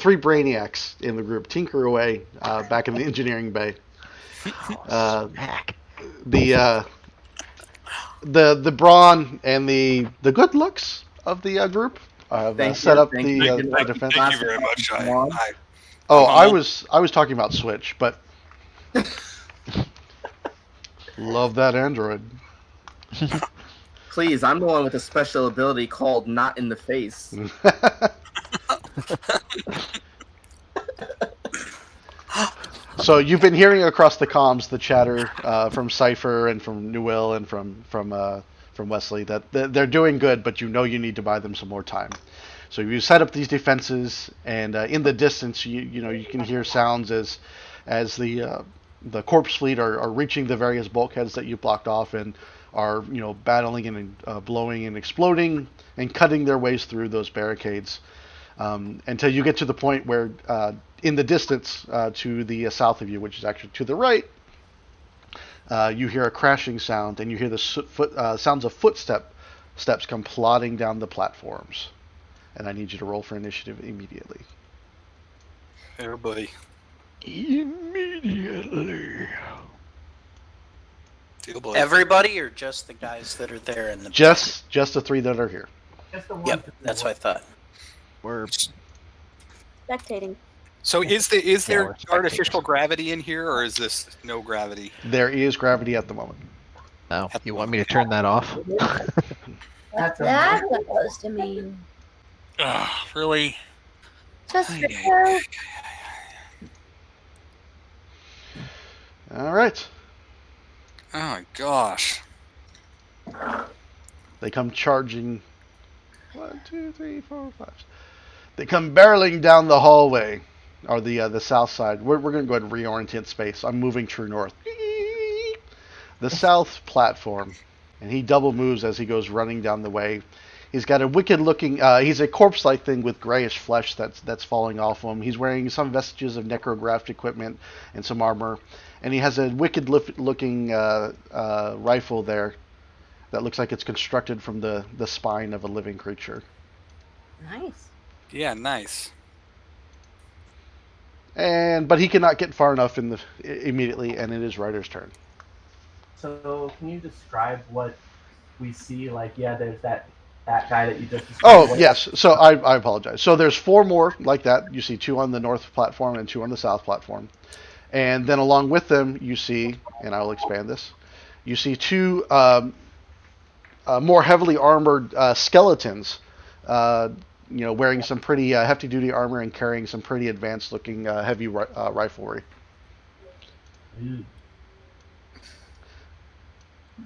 three brainiacs in the group tinker away back in the engineering bay. Uh, Smack. the the brawn and the good looks of the group have Thank set you. up Thank you. the defense. Thank you very much. Oh, I'm humbled. I was talking about Switch, but love that Android. Please, I'm the one with a special ability called Not in the Face. So you've been hearing across the comms the chatter from Cypher and from Nuil and from Wesley that they're doing good, but you know you need to buy them some more time. So you set up these defenses, and in the distance, you know you can hear sounds as the corpse fleet are reaching the various bulkheads that you blocked off and are battling and blowing and exploding and cutting their ways through those barricades until you get to the point where in the distance to the south of you, which is actually to the right, you hear a crashing sound and you hear the sounds of steps come plodding down the platforms. And I need you to roll for initiative immediately. Everybody. Immediately. Everybody, or just the guys that are there in the just the three that are here. Yep, that's what I thought. We're Spectating. So is we're there artificial spectators. gravity in here, or is this no gravity? There is gravity at the moment. No, you want me to turn that off? What's that supposed to mean? Really? Just for Ay, you. All right. Oh my gosh. They come charging. 1, 2, 3, 4, 5. They come barreling down the hallway, or the south side. We're going to go ahead and reorient space. I'm moving true north. The south platform, and he double moves as he goes running down the way. He's got a wicked looking. He's a corpse-like thing with grayish flesh that's falling off him. He's wearing some vestiges of necrographed equipment and some armor, and he has a wicked looking rifle there that looks like it's constructed from the spine of a living creature. Nice. Yeah, nice. But he cannot get far enough immediately, and it is Ryder's turn. So can you describe what we see? Like, yeah, there's that guy that you just described. Oh, yes. So I apologize. So there's 4 more like that. You see 2 on the north platform and 2 on the south platform. And then along with them, you see, and I will expand this, you see 2 more heavily armored skeletons, wearing some pretty hefty-duty armor and carrying some pretty advanced-looking heavy riflery. Ooh.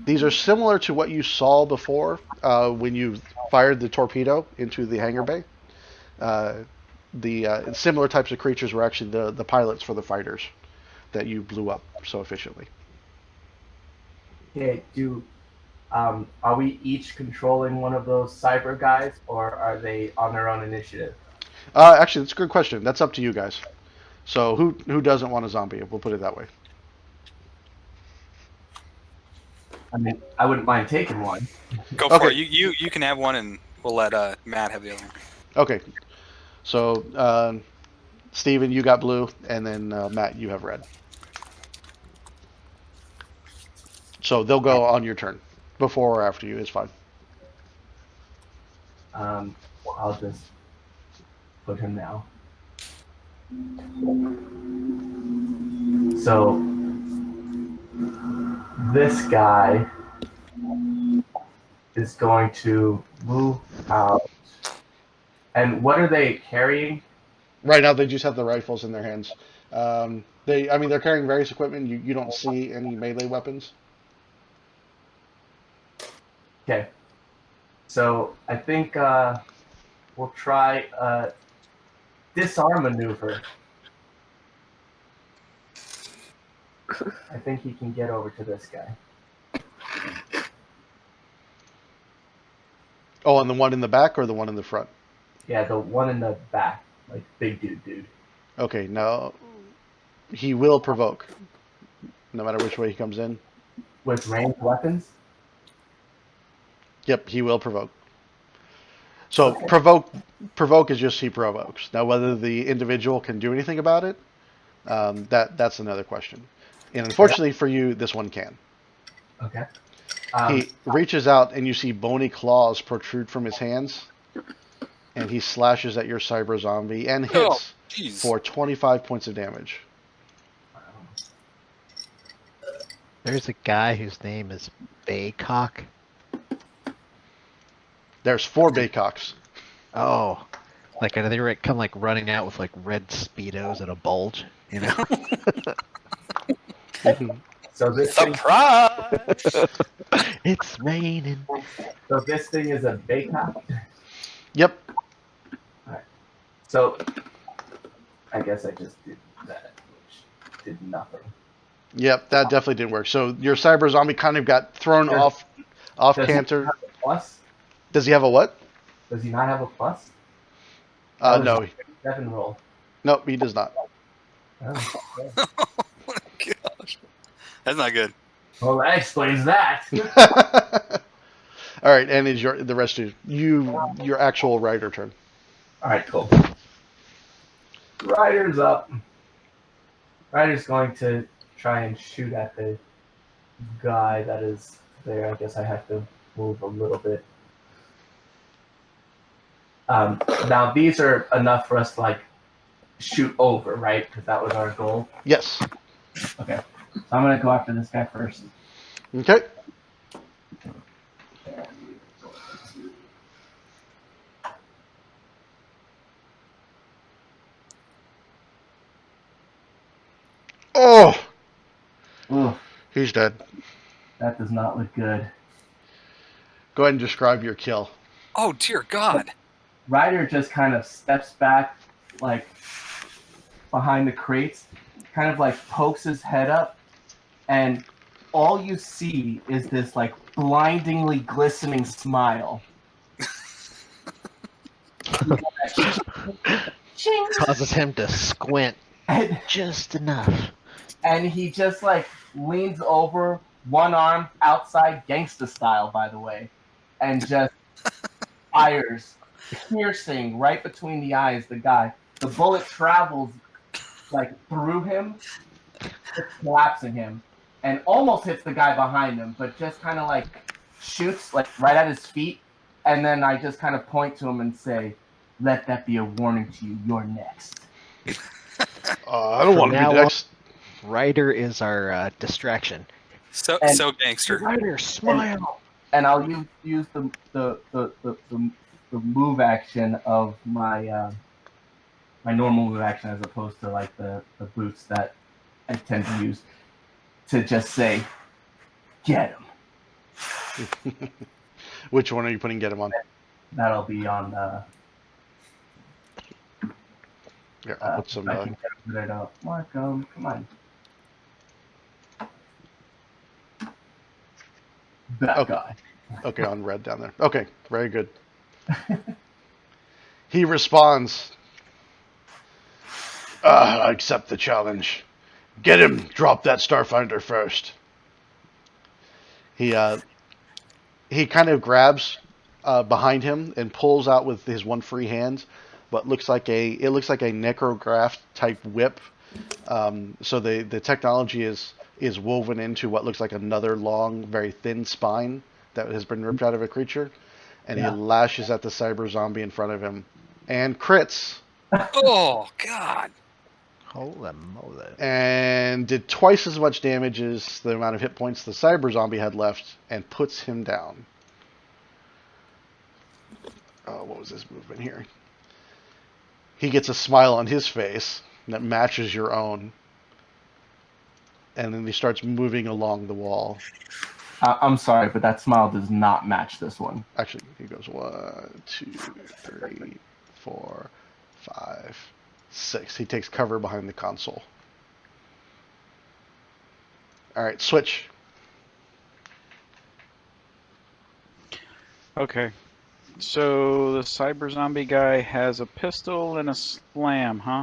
These are similar to what you saw before when you fired the torpedo into the hangar bay. The similar types of creatures were actually the pilots for the fighters that you blew up so efficiently. Okay, are we each controlling one of those cyber guys, or are they on their own initiative? Actually, that's a good question. That's up to you guys. So who doesn't want a zombie? We'll put it that way. I mean, I wouldn't mind taking one. Go for it. You can have one, and we'll let Matt have the other one. Okay. So, Steven, you got blue, and then Matt, you have red. So they'll go on your turn. Before or after you is fine. Well, I'll just put him now. So this guy is going to move out. And what are they carrying? Right now, they just have the rifles in their hands. They're carrying various equipment. You don't see any melee weapons. Okay. So I think we'll try a disarm maneuver. I think he can get over to this guy. Oh, and the one in the back or the one in the front? Yeah, the one in the back, like big dude. Okay, now he will provoke, no matter which way he comes in. With ranged weapons? Yep, he will provoke. So provoke is just he provokes. Now whether the individual can do anything about it, that's another question. And unfortunately for you, this one can. Okay. He reaches out and you see bony claws protrude from his hands, and he slashes at your cyber zombie and Oh, hits jeez. for 25 points of damage. There's a guy whose name is Baycock. There's 4 Baycocks. Oh, like they were come like running out with like red speedos and a bulge, you know? So this thing, Surprise! It's raining. so this thing is a Baycop. Yep. So I guess I just did that, which did nothing. Yep, that definitely didn't work. So your cyber zombie kind of got thrown off Does he canter. have a plus? Does he have a what? Does he not have a plus? No. 7 roll. Nope, he does not. Oh, okay. Gosh. That's not good. Well, that explains that. All right, and is the rest of your actual Ryder turn. All right, cool. Ryder's up. Ryder's going to try and shoot at the guy that is there. I guess I have to move a little bit. Now these are enough for us to like shoot over, right? Because that was our goal. Yes. Okay. So I'm gonna go after this guy first. Okay. Oh, Ooh, he's dead. that does not look good. Go ahead and describe your kill. Oh dear God. Ryder just kind of steps back, like behind the crates, kind of like pokes his head up, and all you see is this like blindingly glistening smile. Causes him to squint And, just enough. and he just like leans over, one arm outside gangsta style, by the way, and just fires, piercing right between the eyes. The guy, the bullet travels like through him, collapsing him, and almost hits the guy behind him, but just kind of like shoots like right at his feet. And then I just kind of point to him and say, "Let that be a warning to you. You're next." I don't From want to be now next. Ryder is our distraction. So And- so gangster. Ryder, smile. And I'll use the move action of my my normal move action as opposed to like the boots that I tend to use to just say, "Get him." Which one are you putting get him on? That'll be on. Here, I'll put some. I can get it up. Mark, come on. That Okay. guy. Okay, on red down there. Okay, very good. He responds. I accept the challenge. Get him. Drop that Starfinder first. He kind of grabs behind him and pulls out with his one free hand what looks like a necrograph type whip. So the technology is woven into what looks like another long, very thin spine that has been ripped out of a creature, and he lashes at the cyber zombie in front of him and crits. Oh God. Holy moly. And did twice as much damage as the amount of hit points the cyber zombie had left, and puts him down. What was his movement here? He gets a smile on his face that matches your own, and then he starts moving along the wall. I'm sorry, but that smile does not match this one. Actually, he goes 1, 2, 3, 4, 5, 6. He takes cover behind the console. All right, switch. Okay. So the cyber zombie guy has a pistol and a slam, huh?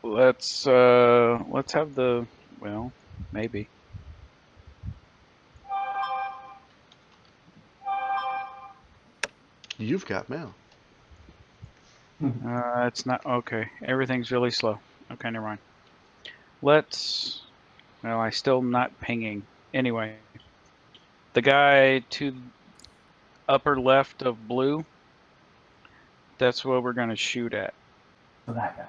Let's have the, well, maybe. You've got mail. It's not okay. Everything's really slow. Okay, never mind. Let's. Well, I still not pinging. Anyway, the guy to upper left of blue. That's what we're gonna shoot at. So that guy.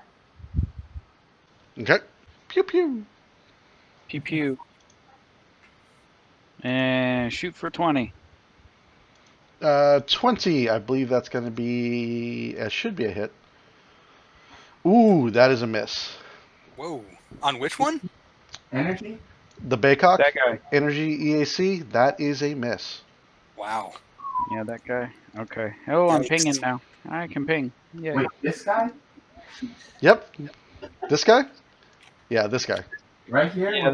Okay. Pew pew. Pew pew. And shoot for 20. 20. I believe that's going to be. It should be a hit. Ooh, that is a miss. Whoa. On which one? Energy? The Baycock That guy. Energy EAC. That is a miss. Wow. Yeah, that guy. Okay. Oh, I'm Yikes. pinging now. I can ping. Yeah. Wait, this guy? Yep. This guy? Yeah, this guy. Right here? Yeah,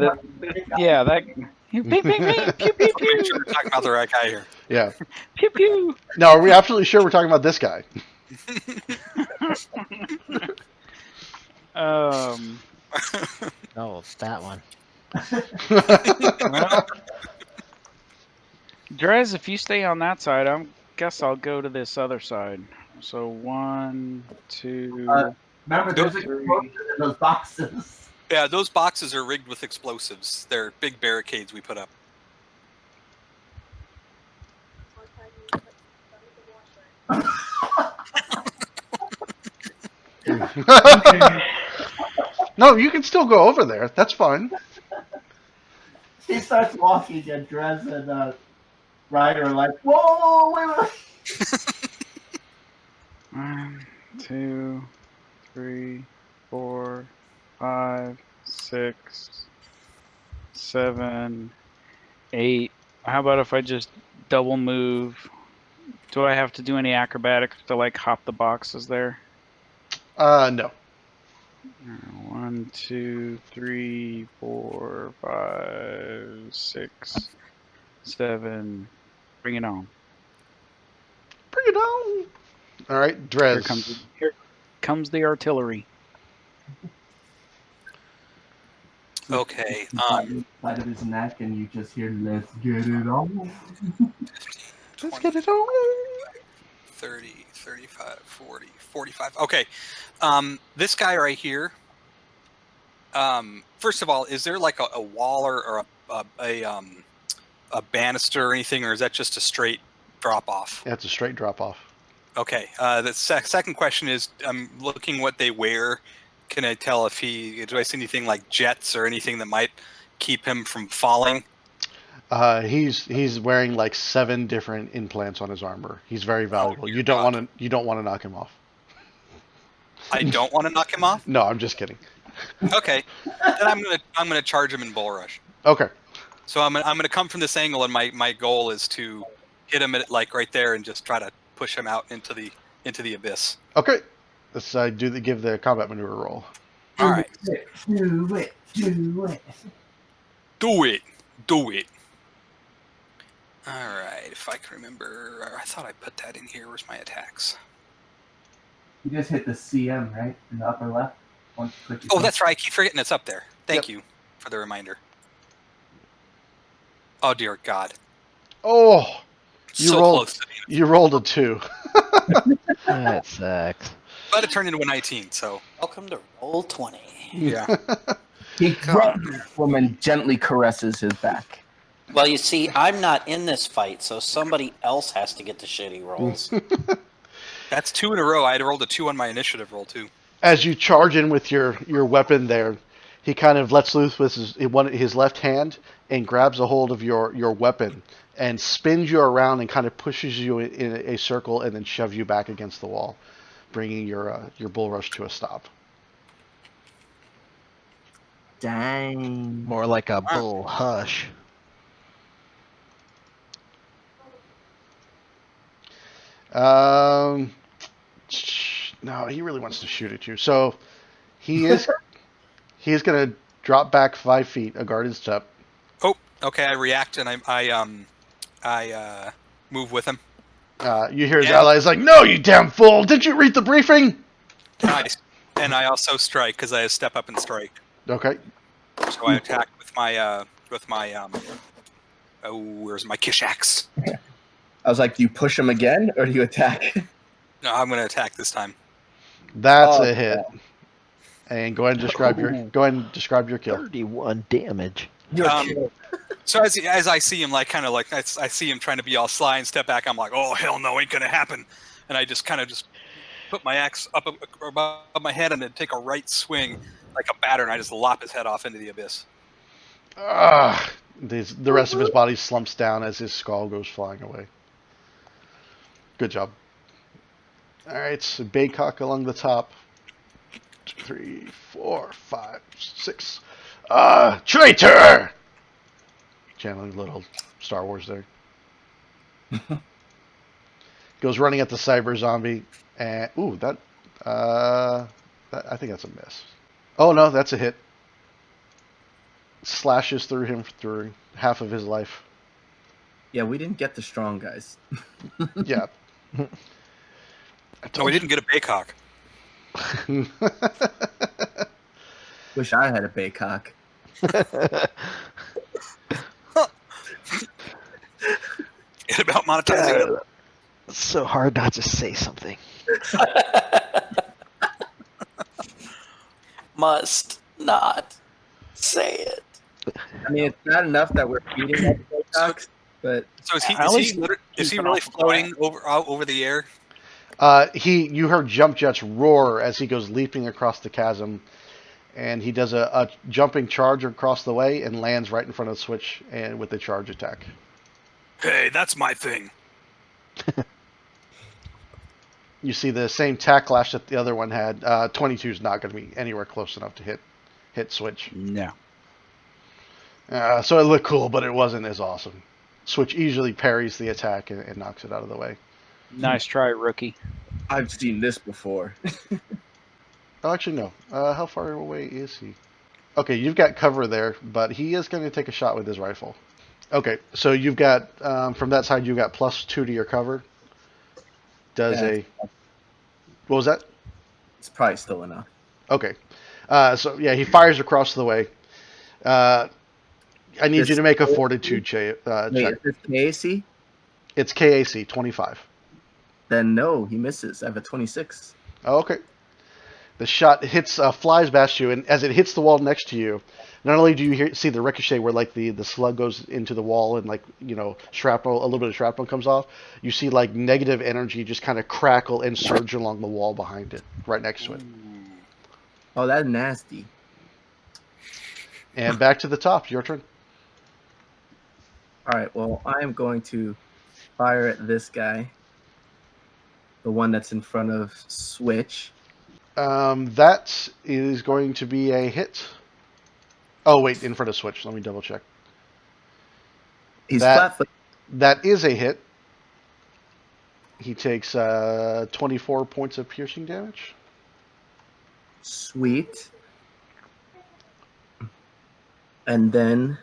that. Ping, ping, ping. Pew, pew, Make pew. sure we're talking about the right guy here. Yeah. Pew, pew. Now, are we absolutely sure we're talking about this guy? Oh, it's that one. Well, Drez, if you stay on that side, I guess I'll go to this other side. So 1, 2. Remember, there's explosions in those boxes. Yeah, those boxes are rigged with explosives. They're big barricades we put up. No, you can still go over there. That's fine. He starts walking, and Drez and Ryder are like, whoa, wait. 1, 2, 3, 4, 5, 6, 7, 8. How about if I just double move? Do I have to do any acrobatics to like hop the boxes there? No. 1, 2, 3, 4, 5, 6, 7. Bring it on. Bring it on. All right, Drez. Here comes the artillery. Okay. Side of his neck, and you just hear, let's get it on. Let's get it on. 30, 35, 40, 45. Okay. This guy right here. First of all, is there like a wall or a banister or anything, or is that just a straight drop off? That's a straight drop off. Okay. The second question is, I'm looking what they wear. Can I tell if do I see anything like jets or anything that might keep him from falling? He's wearing like 7 different implants on his armor. He's very valuable. You don't want to knock him off. I don't want to knock him off. No, I'm just kidding. Okay, then I'm gonna charge him in bull rush. Okay. So I'm gonna come from this angle, and my goal is to hit him at like right there and just try to push him out into the abyss. Okay. Let's give the combat maneuver roll. All right, Do it. do it. All right, if I can remember, I thought I put that in here. Where's my attacks? You just hit the CM, right? In the upper left? Once you click Oh, that's right. I keep forgetting it's up there. Thank you for the reminder. Oh dear God. Oh, So close to being. you rolled a 2. That sucks. But it turned into a 19. So Welcome to Roll 20. yeah. He grabs him and gently caresses his back. Well, you see, I'm not in this fight, so somebody else has to get the shitty rolls. That's 2 in a row. I had rolled a 2 on my initiative roll too. As you charge in with your weapon there, he kind of lets loose with his left hand and grabs a hold of your weapon and spins you around and kind of pushes you in a circle and then shoves you back against the wall, bringing your bull rush to a stop. Dang. More like a bull hush. No, he really wants to shoot at you. So he is going to drop back 5 feet, a guarded step. Oh, okay. I react and I move with him. You hear his allies like, "No, you damn fool! Did you read the briefing?" Nice. And I also strike because I step up and strike. Okay. So I attack with my where's my Kish axe? I was like, do you push him again or do you attack? No, I'm going to attack this time. That's Oh, a hit. And go ahead and describe your kill. 31 damage. You're Um, So as I see him, like kind of like I see him trying to be all sly and step back, I'm like, oh hell no, ain't gonna happen, and I just kind of just put my axe up above my head and then take a right swing like a batter, and I just lop his head off into the abyss. The rest of his body slumps down as his skull goes flying away. Good job. All right, so Baycock along the top. 2, 3, 4, 5, 6. Traitor! Channeling little Star Wars there. Goes running at the cyber zombie, and I think that's a miss. Oh no, that's a hit. Slashes through him through half of his life. Yeah, we didn't get the strong guys. Yeah. No, we didn't get a baycock. Wish I had a baycock. It's about monetizing them. It's so hard not to say something. Must not say it. I mean, it's not enough that we're feeding at the baycocks, but So At is least he keep it really off the floor. floating over the air? You heard Jump Jet's roar as he goes leaping across the chasm, and he does a jumping charge across the way and lands right in front of the switch and with a charge attack. Hey, that's my thing. You see the same tacklash that the other one had. 22 is not going to be anywhere close enough to hit switch. No. So it looked cool, but it wasn't as awesome. Switch easily parries the attack and knocks it out of the way. Nice try, rookie. I've seen this before. Oh, actually, no. How far away is he? Okay, you've got cover there, but he is going to take a shot with his rifle. Okay, so you've got, from that side, you've got +2 to your cover. What was that? It's probably still enough. Okay. So, yeah, he fires across the way. I need you to make a fortitude check. Wait, is this KAC? It's KAC, 25. Then no, he misses. I have a 26. Oh, okay. The shot flies past you, and as it hits the wall next to you, not only do you see the ricochet where like the slug goes into the wall and shrapnel, a little bit of shrapnel comes off, you see like negative energy just kind of crackle and surge along the wall behind it, right next to it. Oh, that's nasty. And back to the top. Your turn. All right, well, I am going to fire at this guy. The one that's in front of Switch. That is going to be a hit. Oh, wait, in front of Switch. Let me double check. He's flat-footed. That is a hit. He takes 24 points of piercing damage. Sweet. And then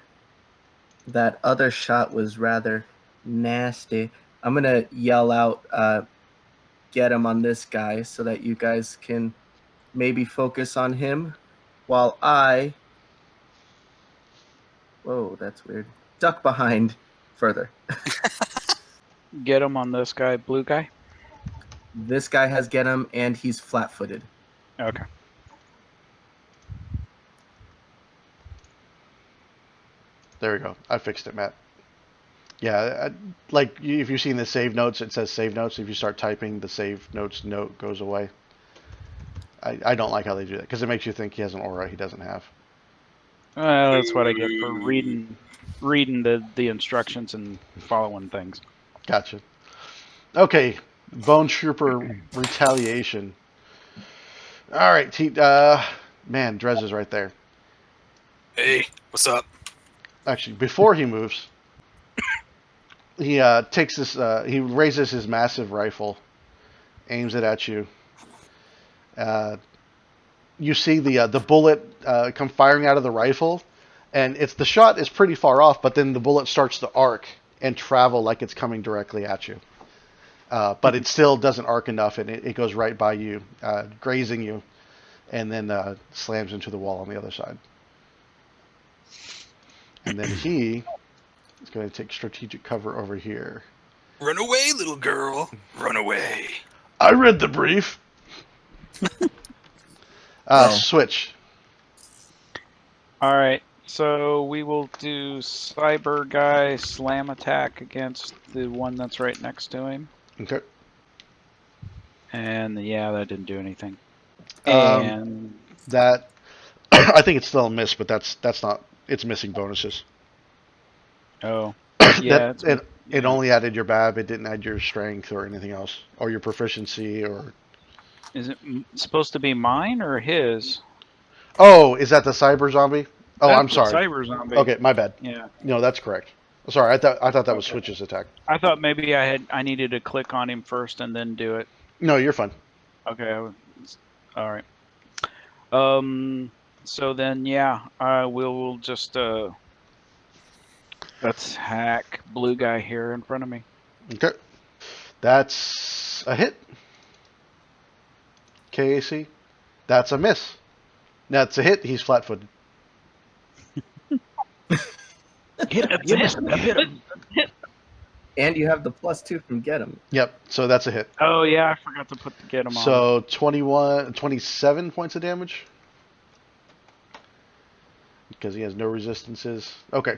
that other shot was rather nasty. I'm going to yell out, get him on this guy so that you guys can maybe focus on him while I... Whoa, that's weird. Duck behind further. Get him on this guy, blue guy. This guy has get him, and he's flat-footed. Okay. There we go. I fixed it, Matt. Yeah, like if you've seen the save notes, it says save notes. If you start typing, the save notes note goes away. I don't like how they do that because it makes you think he has an aura he doesn't have. That's what I get for reading the instructions and following things. Gotcha. Okay, Bone Trooper retaliation. All right, man, Drez is right there. Hey, what's up? Actually, before he moves, he takes this. He raises his massive rifle, aims it at you. You see the bullet come firing out of the rifle, and the shot is pretty far off, but then the bullet starts to arc and travel like it's coming directly at you. But it still doesn't arc enough, and it goes right by you, grazing you, and then slams into the wall on the other side. And then he is going to take strategic cover over here. Run away, little girl. Run away. I read the brief. Switch. All right. So we will do Cyber Guy slam attack against the one that's right next to him. Okay. And yeah, that didn't do anything. Um, And That I think it's still a miss, but that's not. It's missing bonuses. oh, yeah, It only added your BAB. It didn't add your strength or anything else, or your proficiency or. is it supposed to be mine or his? Oh, is that the cyber zombie? Oh, That's I'm the sorry. Cyber zombie. Okay, my bad. Yeah. No, that's correct. Sorry, I thought that was Okay. Switch's attack. I thought maybe I needed to click on him first and then do it. No, you're fine. Okay. All right. So then, yeah, we'll just let's hack blue guy here in front of me. Okay, that's a hit. KAC, that's a miss. That's a hit. He's flat-footed. Hit him! You missed him! Hit him! And you have the +2 from get him. Yep. So that's a hit. Oh yeah, I forgot to get him on. So 27 points of damage. Because he has no resistances. Okay.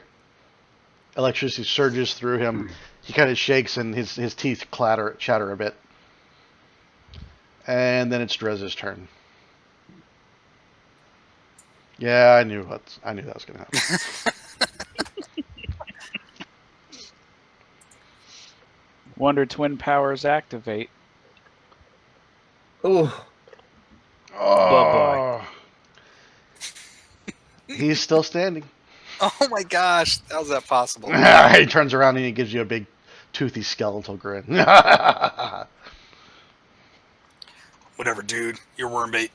Electricity surges through him. He kind of shakes and his teeth chatter a bit. And then it's Drez's turn. Yeah, I knew that was going to happen. Wonder Twin Powers activate. Oh, Oh. He's still standing. Oh my gosh, how's that possible? He turns around and he gives you a big toothy skeletal grin. Whatever, dude. You're worm bait.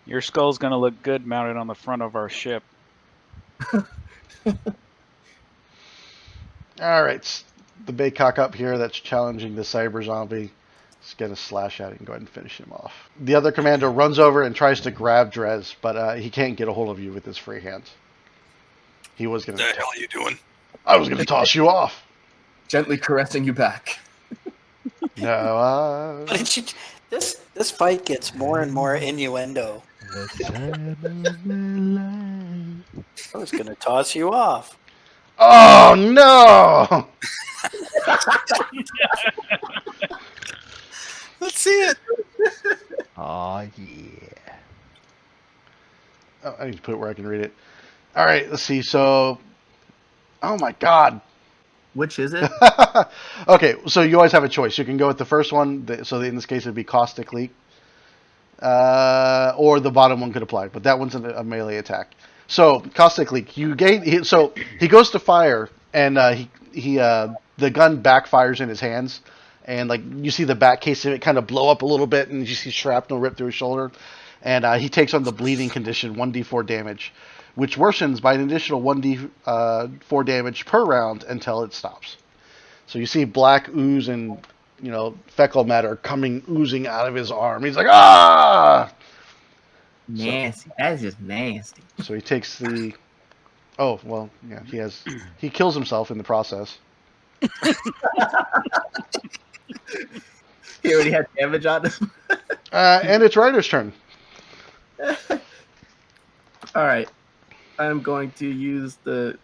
Your skull's gonna look good mounted on the front of our ship. Alright, the Baycock up here that's challenging the cyber zombie is going to slash at it and go ahead and finish him off. The other commander runs over and tries to grab Drez, but he can't get a hold of you with his free hands. He was going What the hell are you doing? I was going to toss you off. gently caressing you back. No, What did you? This fight gets more and more innuendo. I was gonna toss you off. Oh no! Let's see it. Oh yeah. Oh, I need to put it where I can read it. All right, let's see. So, oh my god. Which is it? Okay, so you always have a choice. You can go with the first one. So in this case, it'd be Caustic Leak, or the bottom one could apply. But that one's a melee attack. So Caustic Leak, you gain. So he goes to fire, and the gun backfires in his hands, and like you see the back case of it kind of blow up a little bit, and you see shrapnel rip through his shoulder, and he takes on the bleeding condition, 1d4 damage, which worsens by an additional 1d4 damage per round until it stops. So you see black ooze and fecal matter oozing out of his arm. He's like, ah! Nasty. That's just nasty. So he takes the. Oh well, yeah. He kills himself in the process. He already had damage on him. And it's Ryder's turn. All right. I'm going to use the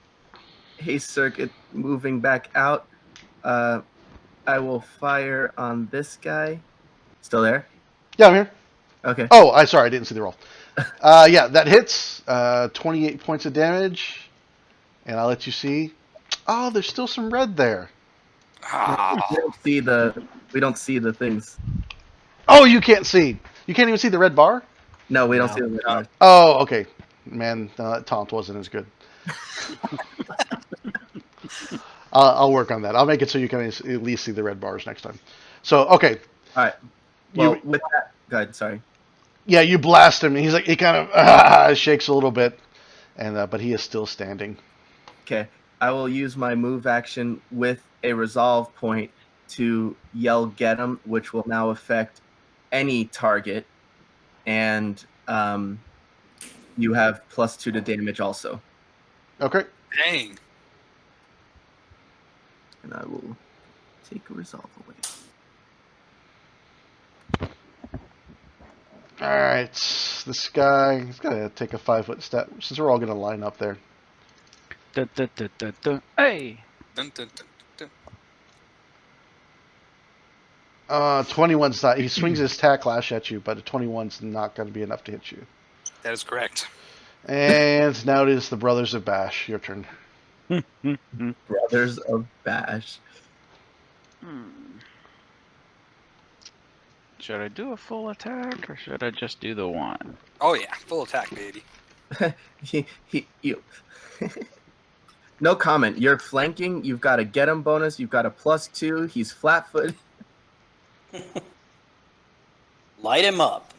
haste circuit moving back out. I will fire on this guy. Still there? Yeah, I'm here. Okay. Oh, sorry, I didn't see the roll. Yeah, that hits. 28 points of damage. And I'll let you see. Oh, there's still some red there. We don't see the things. Oh, you can't see. You can't even see the red bar? No, we don't see the red bars. Oh, okay. Man, that taunt wasn't as good. I'll work on that. I'll make it so you can at least see the red bars next time. So, okay. All right. Well, with that, go ahead. Sorry. Yeah, you blast him, and he's like, he kind of shakes a little bit, and but he is still standing. Okay. I will use my move action with a resolve point to yell "Get him," which will now affect any target, and you have +2 to damage also. Okay. Dang. And I will Take a resolve away. Alright, this guy, he's going to take a 5-foot step, since we're all going to line up there. Hey! Dun, dun, dun, dun. 21's not, he swings his tacklash at you, but a 21's not going to be enough to hit you. That is correct. And now it is the Brothers of Bash. Your turn. Brothers of Bash. Should I do a full attack or should I just do the one? Oh yeah, full attack, baby. You. No comment. You're flanking. You've got a get him bonus. You've got a +2. He's flat-footed. Light him up.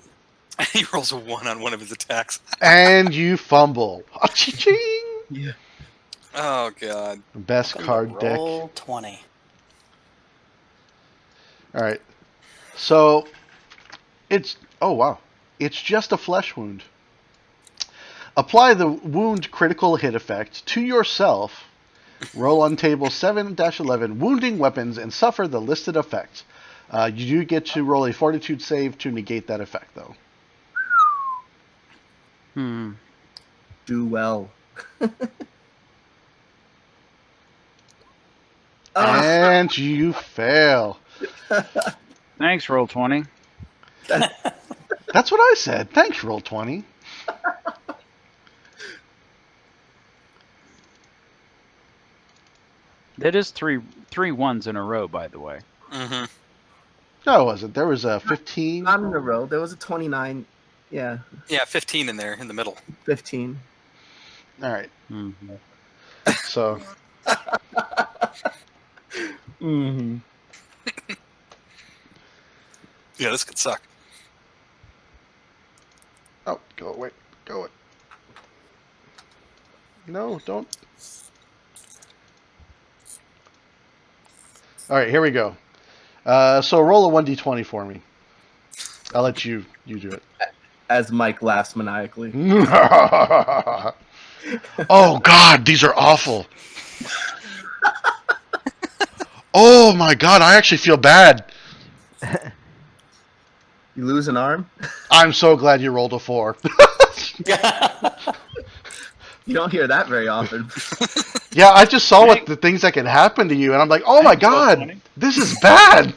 He rolls a 1 on one of his attacks. And you fumble. Ching! Yeah. Oh god. Best card deck. Roll 20. All right. So it's wow. It's just a flesh wound. Apply the wound critical hit effect to yourself. Roll on table 7-11 wounding weapons and suffer the listed effect. You do get to roll a fortitude save to negate that effect, though. Do well. And you fail. Thanks, roll 20. That's what I said. Thanks, roll 20. That is three ones in a row, by the way. Mm-hmm. No, it wasn't. There was a 15. Not in a row. There was a 29. Yeah, Yeah, 15 in there in the middle. 15. All right. Mm-hmm. So Mm-hmm. Yeah, this could suck. oh, go away. Go away. No, don't. All right, here we go. So roll a 1d20 for me. I'll let you do it. As Mike laughs maniacally. Oh God, these are awful. Oh my God, I actually feel bad. You lose an arm? I'm so glad you rolled a 4. You don't hear that very often. Yeah, I just saw what the things that can happen to you, and I'm like, oh my God, this is bad.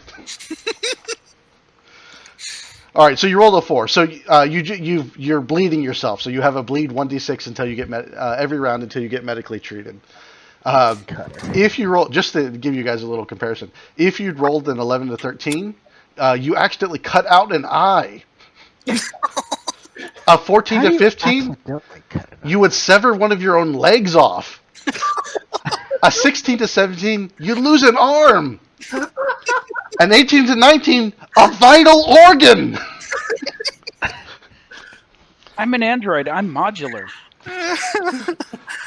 All right, so you rolled a 4. So you're bleeding yourself. So you have a bleed 1d6 until you get every round until you get medically treated. If you roll, just to give you guys a little comparison, if you'd rolled an 11 to 13, you accidentally cut out an eye. A 14 to 15, you would sever one of your own legs off. A 16 to 17, you lose an arm. An 18 to 19, a vital organ. I'm an android. I'm modular.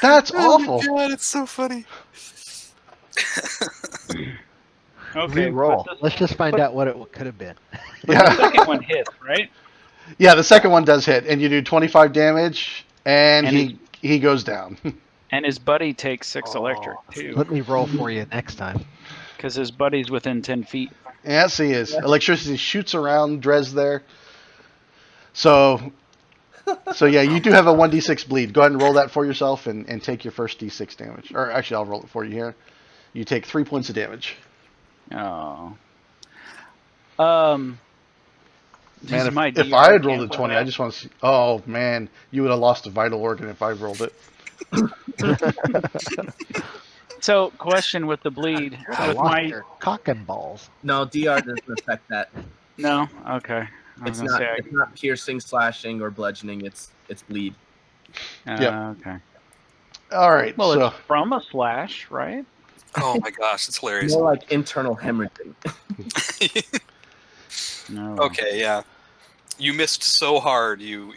That's awful. Oh my god, it's so funny. Okay, Reroll. but Let's just find out what it could have been. the Yeah. second one hit, right? Yeah, the second one does hit, and you do 25 damage, and And he goes down. And his buddy takes 6 electric, too. Let me roll for you next time. Because his buddy's within 10 feet. Yes, he is. Electricity shoots around Drez there. So yeah, you do have a 1d6 bleed. Go ahead and roll that for yourself and take your first d6 damage. Or actually, I'll roll it for you here. You take 3 points of damage. Oh. Man, if I had rolled a 20, I just want to see. Oh, man, you would have lost a vital organ if I rolled it. So, question with the bleed. I With lost my... your cock and balls. No, DR doesn't affect that. No? Okay. I was It's gonna not. say It's not piercing, slashing, or bludgeoning. It's bleed. Yeah. Okay. All right, Well, so it's from a slash, right? Oh my gosh, it's hilarious. More like internal hemorrhaging. No. Okay, yeah. You missed so hard, you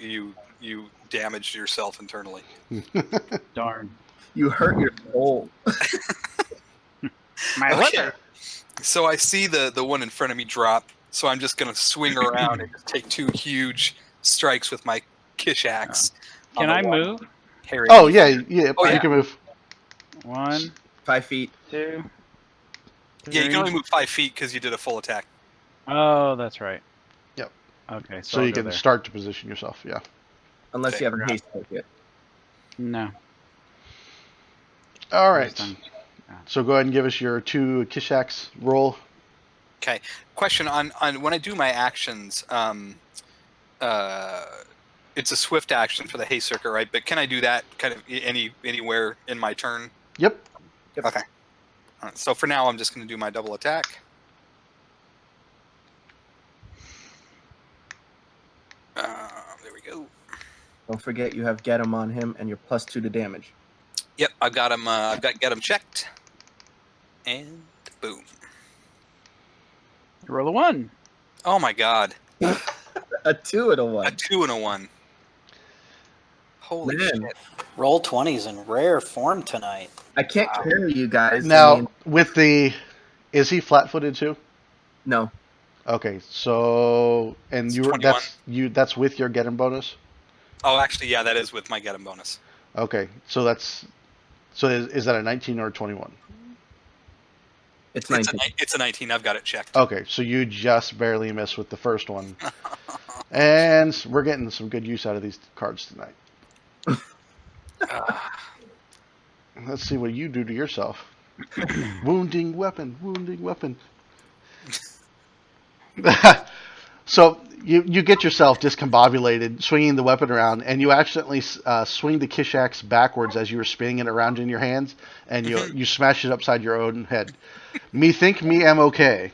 damaged yourself internally. Darn. You hurt your soul. My Okay. liver. So I see the one in front of me drop, so I'm just gonna swing around and just take 2 huge strikes with my kish axe. Can on I the one. move? Harry. yeah, Oh, you yeah. can move. 1, 5 feet. 2. Yeah, you can only move 5 feet because you did a full attack. Oh, that's right. Yep. Okay, So I'll you go can there. start to position yourself. Yeah. Unless Okay, you have a forgot. haste ticket. No. All I'm right. just done. So go ahead and give us your 2 Kishaks roll. Okay. Question on when I do my actions, it's a swift action for the haste circuit, right? But can I do that kind of anywhere in my turn? Yep. Yep. Okay. All right, so for now, I'm just going to do my double attack. There we go. Don't forget you have get him on him and you're +2 to damage. Yep, I've got him. I've got get him checked, and boom. Roll a 1. Oh my god, A 2 and a 1. a 2 and a 1. Holy Man. shit! Roll 20s in rare form tonight. I can't carry you guys. Now I mean, with the, is he flat-footed too? no. Okay. So and It's you 21. that's with your get him bonus. Oh, actually, yeah, that is with my get him bonus. Okay. So is that a 19 or a 21? It's 19. It's a 19. I've got it checked. Okay, so you just barely missed with the first one. And we're getting some good use out of these cards tonight. Let's see what you do to yourself. Wounding weapon, wounding weapon. So you get yourself discombobulated, swinging the weapon around, and you accidentally swing the Kishaks backwards as you were spinning it around in your hands, and you smash it upside your own head. Me think me am okay.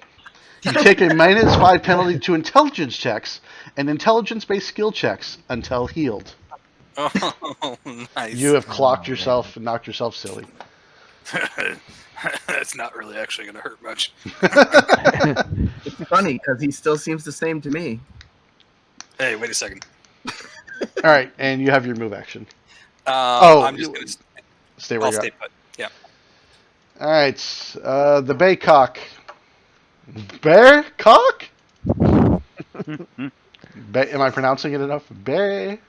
You take a -5 penalty to intelligence checks and intelligence-based skill checks until healed. Oh, nice. You have clocked yourself and knocked yourself silly. That's not really actually going to hurt much. It's funny because he still seems the same to me. Hey, wait a second. All right, and you have your move action. I'm just going to Stay where I'll you're stay at. put. Yeah. All right, the Baycock. Bear cock? Am I pronouncing it enough? Bay.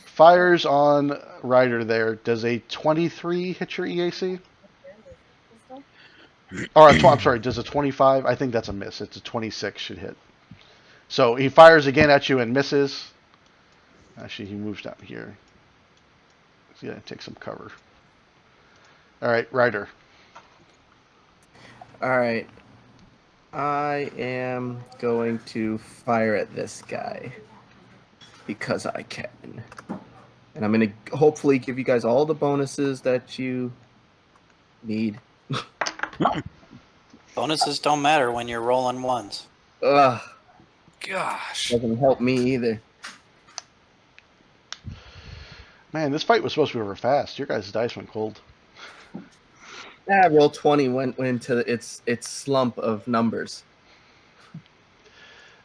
Fires on Ryder there. Does a 23 hit your EAC? Or I'm sorry, does a 25? I think that's a miss. It's a 26 should hit. So he fires again at you and misses. Actually, he moves down here. He's going to take some cover. All right, Ryder. All right. I am going to fire at this guy because I can. And I'm going to hopefully give you guys all the bonuses that you need. Bonuses don't matter when you're rolling 1s. Ugh, Gosh. doesn't help me either. Man, this fight was supposed to be over fast. Your guys' dice went cold. Roll 20 went into its slump of numbers.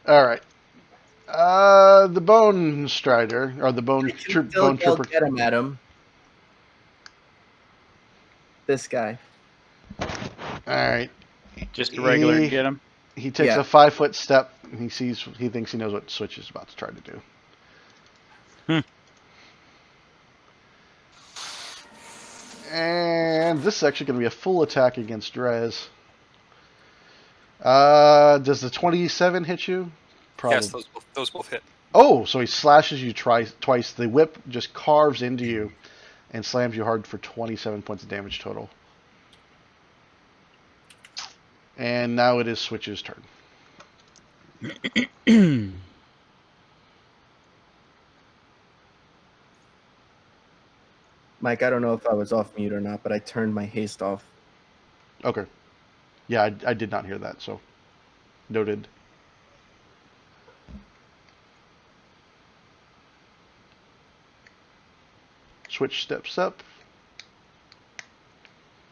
All right. The Bone Strider, or the Bone Trooper. Get him at him. This guy. All right. Just a regular He- get him. He takes Yeah. a 5-foot step. And he thinks he knows what Switch is about to try to do. And this is actually going to be a full attack against Drez. Does the 27 hit you? Probably. Yes, those both hit. Oh, so he slashes you twice. The whip just carves into you and slams you hard for 27 points of damage total. And now it is Switch's turn. Mike, I don't know if I was off mute or not, but I turned my haste off. Okay. Yeah, I did not hear that, so noted. Switch steps up.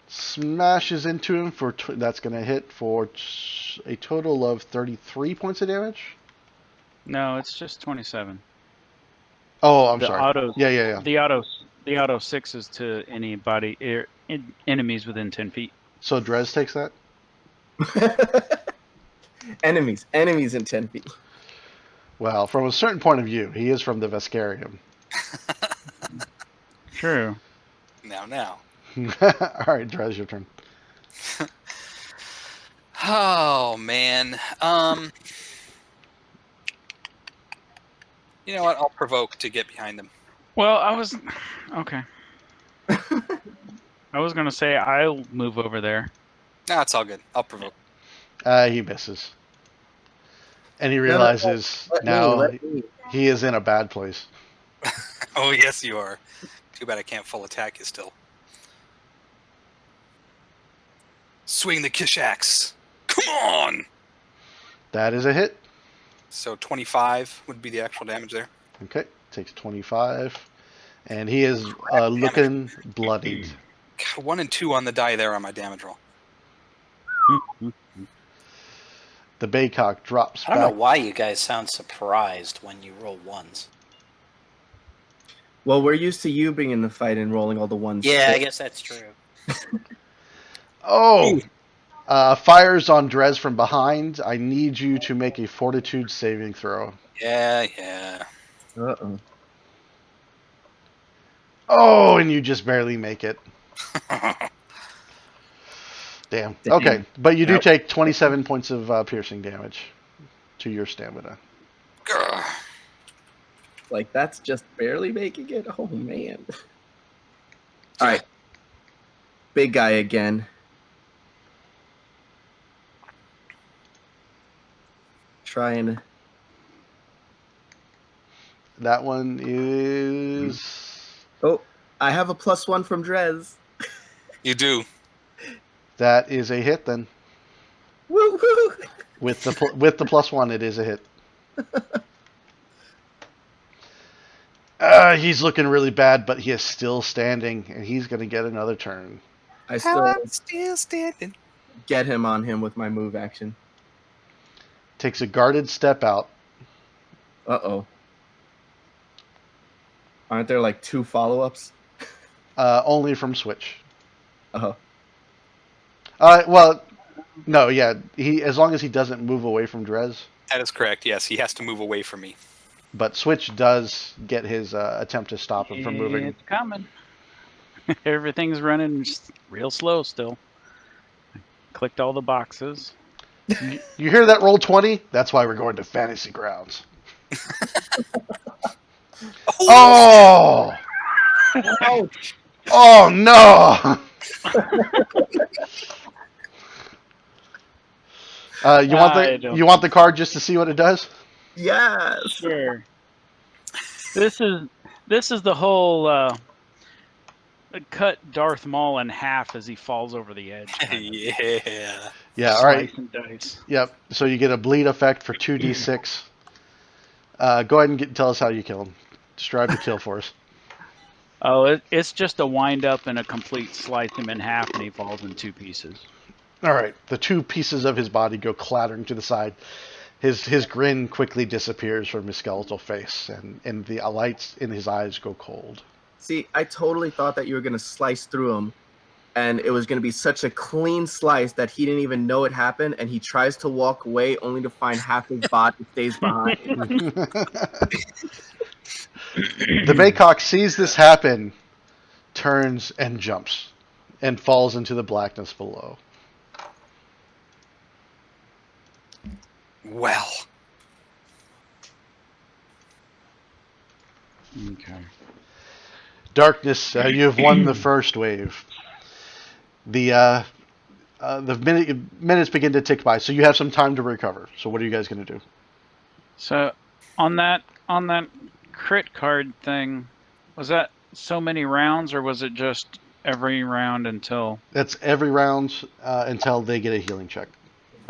Smashes into him for that's going to hit for a total of 33 points of damage. No, it's just 27. Oh, I'm The sorry. autos- Yeah. The auto 6 is to anybody enemies within 10 feet. So Drez takes that? Enemies in 10 feet. Well, from a certain point of view, he is from the Vescarium. True. Now. All right, Drez, your turn. Oh man. You know what? I'll provoke to get behind them. Well, okay. I was gonna say I'll move over there. No, it's all good. I'll provoke. He misses. And he realizes now Let me. he is in a bad place. Oh yes, you are. Too bad I can't full attack you still. Swing the Kish Axe. Come on! That is a hit. So 25 would be the actual damage there. Okay, takes 25. And he is looking bloodied. God, 1 and 2 on the die there on my damage roll. The Baycock drops I don't know back. why you guys sound surprised when you roll ones. Well, we're used to you being in the fight and rolling all the ones. Yeah, I guess that's true. Oh! Fires on Drez from behind. I need you to make a fortitude saving throw. Yeah. Uh-oh. Oh, and you just barely make it. Damn. Okay, but you do take 27 points of piercing damage to your stamina. Grr. Like, that's just barely making it? Oh, man. All right. Big guy again. Trying. That one is... Oh, I have a +1 from Drez. You do. That is a hit then. Woo woo! With the +1, it is a hit. He's looking really bad, but he is still standing, and he's going to get another turn. I still I'm still standing. get him on him with my move action. Takes a guarded step out. Uh-oh. Aren't there like 2 follow-ups? Only from Switch. Oh. Well, no, yeah. He as long as he doesn't move away from Drez. That is correct. Yes, he has to move away from me. But Switch does get his attempt to stop him from moving. It's coming. Everything's running just real slow still. Clicked all the boxes. You hear that roll 20? That's why we're going to Fantasy Grounds. Oh! Oh no! You want the card just to see what it does? Yes. Sure. This is the whole cut Darth Maul in half as he falls over the edge. Yeah. Yeah. All right. Slice and dice. Yep. So you get a bleed effect for 2d6. Go ahead and tell us how you kill him. Describe the kill for us. Oh, it's just a wind up and a complete slice him in half, and he falls in 2 pieces. All right. The 2 pieces of his body go clattering to the side. His grin quickly disappears from his skeletal face, and the lights in his eyes go cold. See, I totally thought that you were going to slice through him, and it was going to be such a clean slice that he didn't even know it happened, and he tries to walk away only to find half his body stays behind. The Baycock sees this happen, turns and jumps, and falls into the blackness below. Well. Okay. Darkness, you have won the first wave. The minutes begin to tick by, so you have some time to recover. So what are you guys going to do? So on that crit card thing, was that so many rounds, or was it just every round until? That's every round until they get a healing check.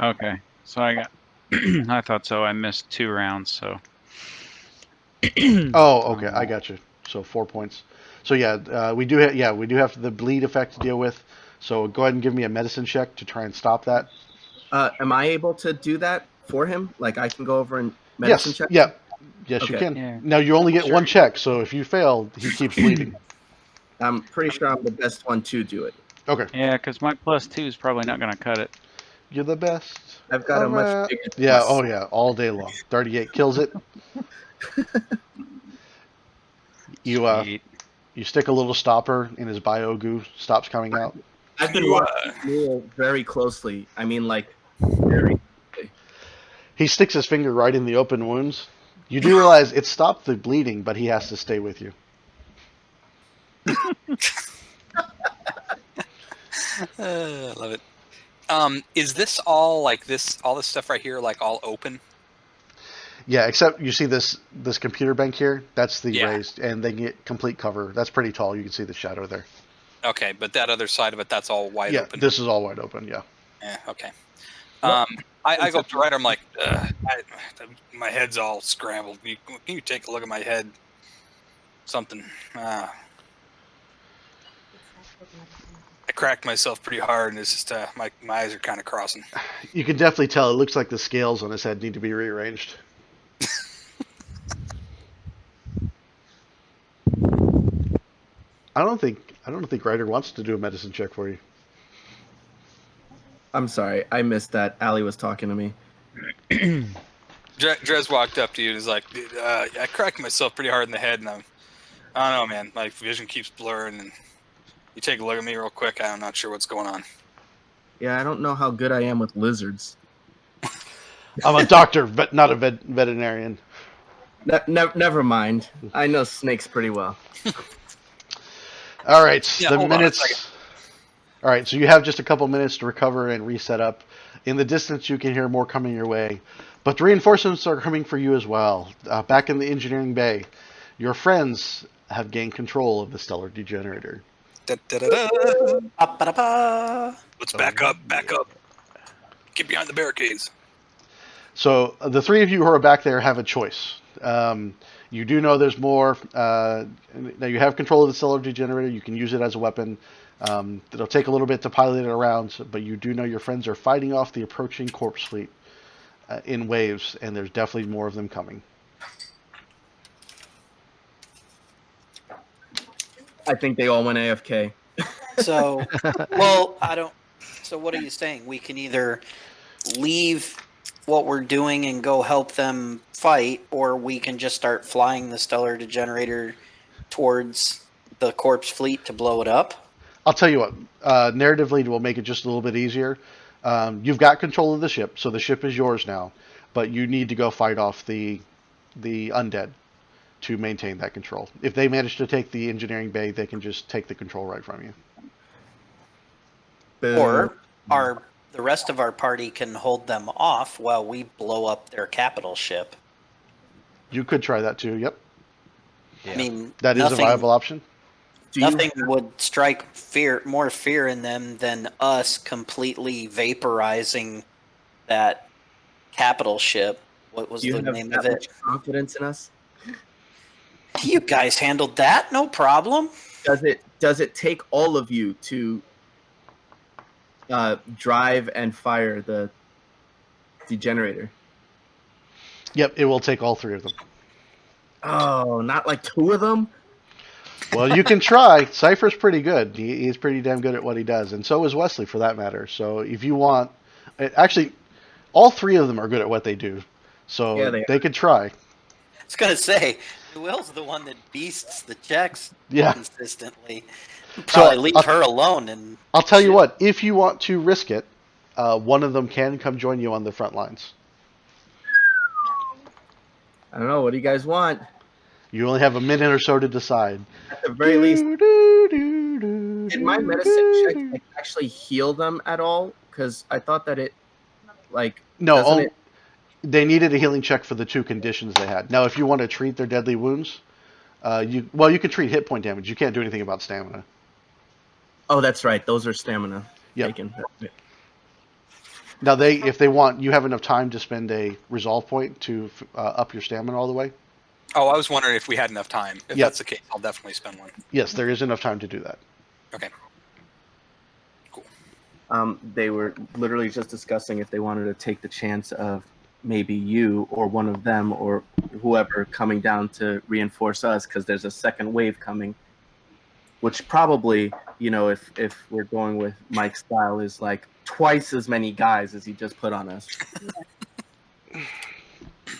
Okay, so I got. I thought so. I missed 2 rounds, so. Oh, okay, I got you. So 4 points. So we do have the bleed effect to deal with. So go ahead and give me a medicine check to try and stop that. Am I able to do that for him? Like, I can go over and medicine check? Yes, you Okay. can. Yeah. Now you only get 1 check, so if you fail, he keeps bleeding. I'm pretty sure I'm the best one to do it. Okay. Yeah, because my +2 is probably not going to cut it. You're the best. I've got a much bigger Yeah, plus. oh yeah, all day long. 38 kills it. You Sweet. You stick a little stopper in his bio goo, stops coming out. I've been You, watching Nuil very closely. I mean, like, very. He sticks his finger right in the open wounds. You do realize it stopped the bleeding, but he has to stay with you. I love it. Is this all like this? All this stuff right here, like all open? Yeah, except you see this computer bank here. That's the Yeah. raised, and they get complete cover. That's pretty tall. You can see the shadow there. Okay, but that other side of it, that's all wide Yeah, open. this is all wide open. Yeah. Yeah, okay. Well, I go up to Ryder. I'm like, my head's all scrambled. Can you take a look at my head? Something. I cracked myself pretty hard, and it's just my eyes are kind of crossing. You can definitely tell. It looks like the scales on his head need to be rearranged. I don't think Ryder wants to do a medicine check for you. I'm sorry, I missed that. Allie was talking to me. Drez walked up to you and was like, dude, I cracked myself pretty hard in the head, and I don't know, man. My vision keeps blurring, and you take a look at me real quick. I'm not sure what's going on. Yeah, I don't know how good I am with lizards. I'm a doctor, but not a veterinarian. Never mind. I know snakes pretty well. All right, Yeah, the hold on a minutes. second. All right, so you have just a couple minutes to recover and reset up. In the distance, you can hear more coming your way, but the reinforcements are coming for you as well. Back in the engineering bay, your friends have gained control of the Stellar Degenerator. Da-da-da-da. Ba-ba-da-ba. Let's back up, back up. Get behind the barricades. So the three of you who are back there have a choice. You do know there's more. Now you have control of the Stellar Degenerator. You can use it as a weapon. It'll take a little bit to pilot it around, but you do know your friends are fighting off the approaching corpse fleet in waves, and there's definitely more of them coming. I think they all went AFK. So, well, I don't. So, what are you saying? We can either leave what we're doing and go help them fight, or we can just start flying the Stellar Degenerator towards the corpse fleet to blow it up? I'll tell you what, narratively will make it just a little bit easier. You've got control of the ship, so the ship is yours now, but you need to go fight off the undead to maintain that control. If they manage to take the engineering bay, they can just take the control right from you. Or the rest of our party can hold them off while we blow up their capital ship. You could try that too, yep. Yeah. I mean, That is a viable option. Nothing would strike more fear in them than us completely vaporizing that capital ship. What was Do you the have name that of it? much confidence in us? You guys handled that, no problem. Does it take all of you to drive and fire the degenerator? Yep, it will take all three of them. Oh, not like two of them? Well, you can try. Cypher's pretty good. He's pretty damn good at what he does, and so is Wesley, for that matter. So if you want, actually, all three of them are good at what they do. So Yeah, they could try. I was gonna say, Nuil's the one that beasts the checks Yeah. consistently. Probably leave her alone. And I'll tell you what. If you want to risk it, one of them can come join you on the front lines. I don't know. What do you guys want? You only have a minute or so to decide. At the very least, did my medicine check like, actually heal them at all? Because I thought that it, like, No, doesn't only, it? they needed a healing check for the two conditions they had. Now, if you want to treat their deadly wounds, you can treat hit point damage. You can't do anything about stamina. Oh, that's right. Those are stamina. Yep. Taken. Now, if they want, you have enough time to spend a resolve point to up your stamina all the way. Oh, I was wondering if we had enough time. If Yep. that's the case, I'll definitely spend one. Yes, there is enough time to do that. Okay. Cool. They were literally just discussing if they wanted to take the chance of maybe you or one of them or whoever coming down to reinforce us, because there's a second wave coming, which probably, if we're going with Mike's style, is like twice as many guys as he just put on us.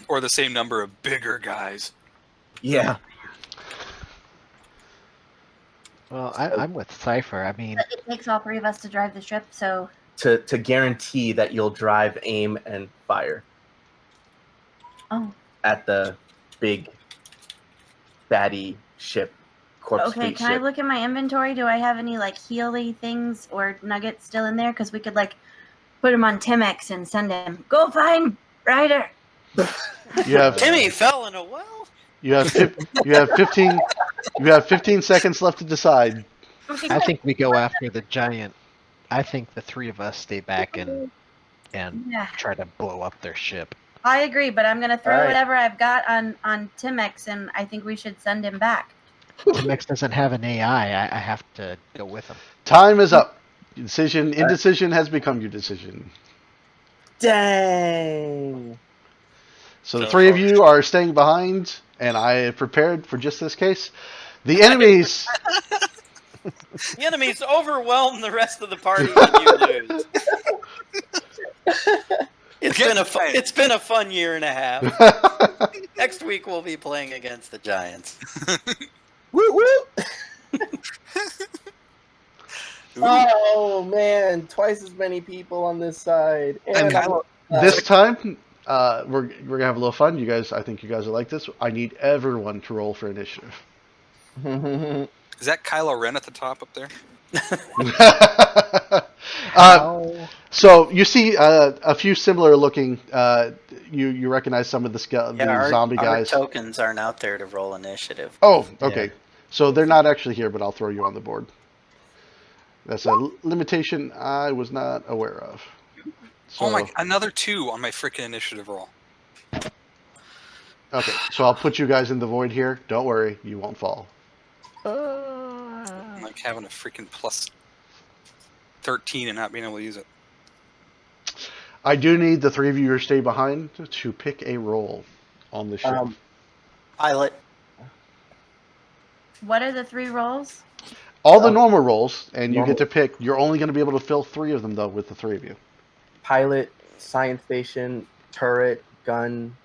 Or the same number of bigger guys. Yeah. Well, I'm with Cypher. I mean, But it takes all three of us to drive the ship, so to guarantee that you'll drive, aim, and fire oh, at the big baddie ship, corpse okay. fleet Can I ship. look at my inventory? Do I have any like healy things or nuggets still in there? Because we could like put him on Timex and send him. Go find Ryder. You have Timmy fell in a well. you have 15 seconds left to decide. I think we go after the giant. I think the three of us stay back and Yeah, try to blow up their ship. I agree, but I'm gonna throw All right. whatever I've got on Timex, and I think we should send him back. Timex doesn't have an AI. I have to go with him. Time is up. Indecision has become your decision. Dang. So the three of you are staying behind, and I have prepared for just this case. The enemies. The enemies overwhelm the rest of the party when you lose. It's been a fun year and a half. Next week we'll be playing against the Giants. Woo woo. Oh man, twice as many people on this side. And This time, we're gonna have a little fun. I think you guys will like this. I need everyone to roll for initiative. Is that Kylo Ren at the top up there? So you see a few similar looking. You recognize some of the zombie our guys. tokens aren't out there to roll initiative. Oh, okay. So they're not actually here, but I'll throw you on the board. That's a limitation I was not aware of. So, Oh my! Another 2 on my freaking initiative roll. Okay, so I'll put you guys in the void here. Don't worry, you won't fall. I'm like having a freaking plus 13 and not being able to use it. I do need the three of you to stay behind to pick a role on the ship. Pilot. What are the 3 rolls? All the normal roles, and you get to pick. You're only going to be able to fill 3 of them, though, with the 3 of you. Pilot, science station, turret, gun,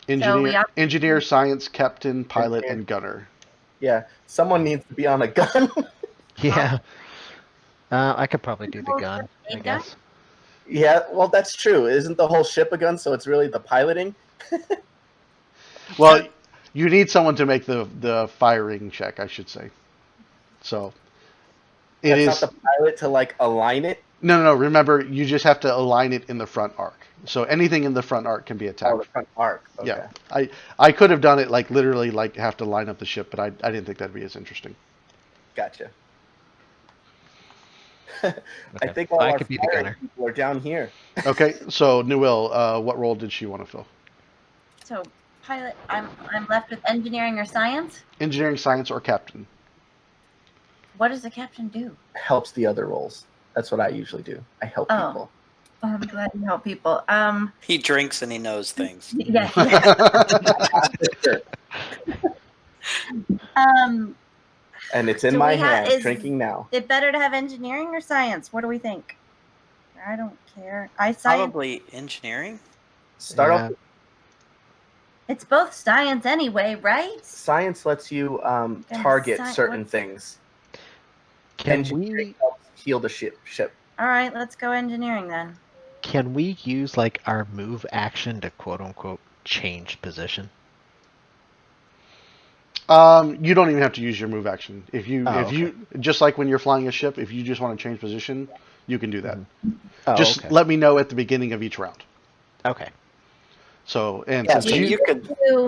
Engineer, science, captain, pilot, and gunner. Yeah, someone needs to be on a gun. Yeah. I could probably do the gun, I guess. Yeah, well, that's true. Isn't the whole ship a gun, so it's really the piloting? Well, you need someone to make the firing check, I should say. So, That's not the pilot to, align it? No. Remember, you just have to align it in the front arc. So anything in the front arc can be attacked. Oh, the front arc. Okay. Yeah. I could have done it, literally, have to line up the ship, but I didn't think that'd be as interesting. Gotcha. Okay. I think all I our could be the firing gunner. people are down here. Okay, so Nuil, what role did she want to fill? So pilot, I'm left with engineering or science. Engineering, science, or captain? What does the captain do? Helps the other roles. That's what I usually do. I help people. Oh, I'm glad you help people. He drinks and he knows things. Yeah. And it's in Do my we have- hand, is- drinking now. It better to have engineering or science? What do we think? I don't care. Science. Probably engineering. Start Yeah. off. It's both science anyway, right? Science lets you target certain what's- things. Can Engineering we helps heal the ship. All right, let's go engineering then. use our move action to quote unquote change position? You don't even have to use your move action. If you okay. just like when you're flying a ship, if you just want to change position, you can do that. Oh, Just okay. let me know at the beginning of each round. Okay. So and Yeah, since so you,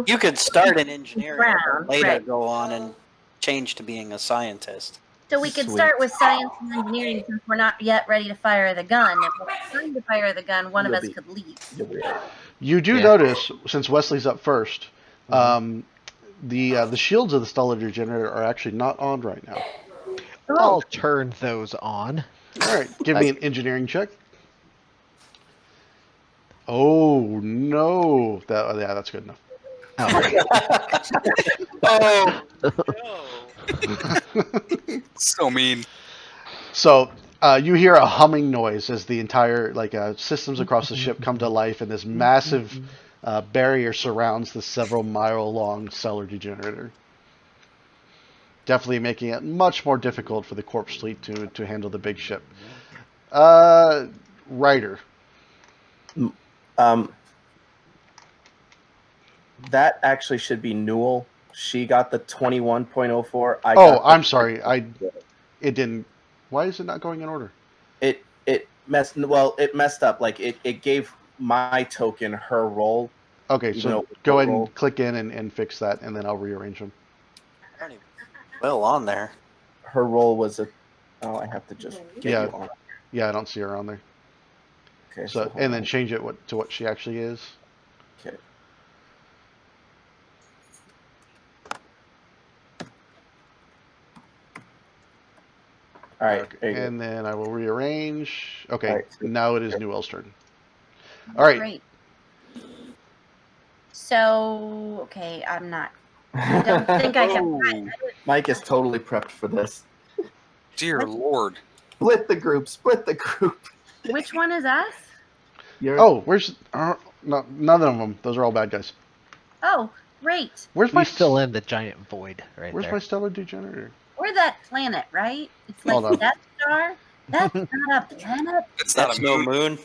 you could start in engineering Round, and later right. go on and change to being a scientist. So we could Sweet. start with science and engineering since we're not yet ready to fire the gun. If we're trying to fire the gun, one of us could leave. You'll be right. you do Yeah. notice, since Wesley's up first, the shields of the Stellar Degenerator are actually not on right now. I'll turn those on. All right, give me an engineering check. Oh no, that's good enough. Oh, So mean. So you hear a humming noise as the entire systems across the ship come to life, and this massive barrier surrounds the several-mile-long Stellar Degenerator. definitely making it much more difficult for the corpse fleet to handle the big ship. Ryder. That actually should be Nuil. She got the 21.04. I'm sorry. It didn't. Why is it not going in order? It messed up. Like it gave my token her roll. Okay, Even so though go ahead roll. and click in and fix that, and then I'll rearrange them. Well, on there. Her roll was a. Oh, I have to just get Yeah. you on. Yeah, I don't see her on there. Okay. So hold and then on. change it to what she actually is. Okay. All right. Okay, There you go. and then I will rearrange. Okay, All right, so- now it is Nuil's turn. All right. Great. So, okay, I don't think I can. Oh, Mike is totally prepped for this. Dear What? Lord. Split the group. Split the group. Which one is us? You're, Oh, where's no, none of them. Those are all bad guys. Oh, great. Where's We my fill in the giant void right Where's there. my Stellar Degenerator? We're that planet, right? It's like Hold on. Death Star. That's not a planet. It's not that's a no moon. moon.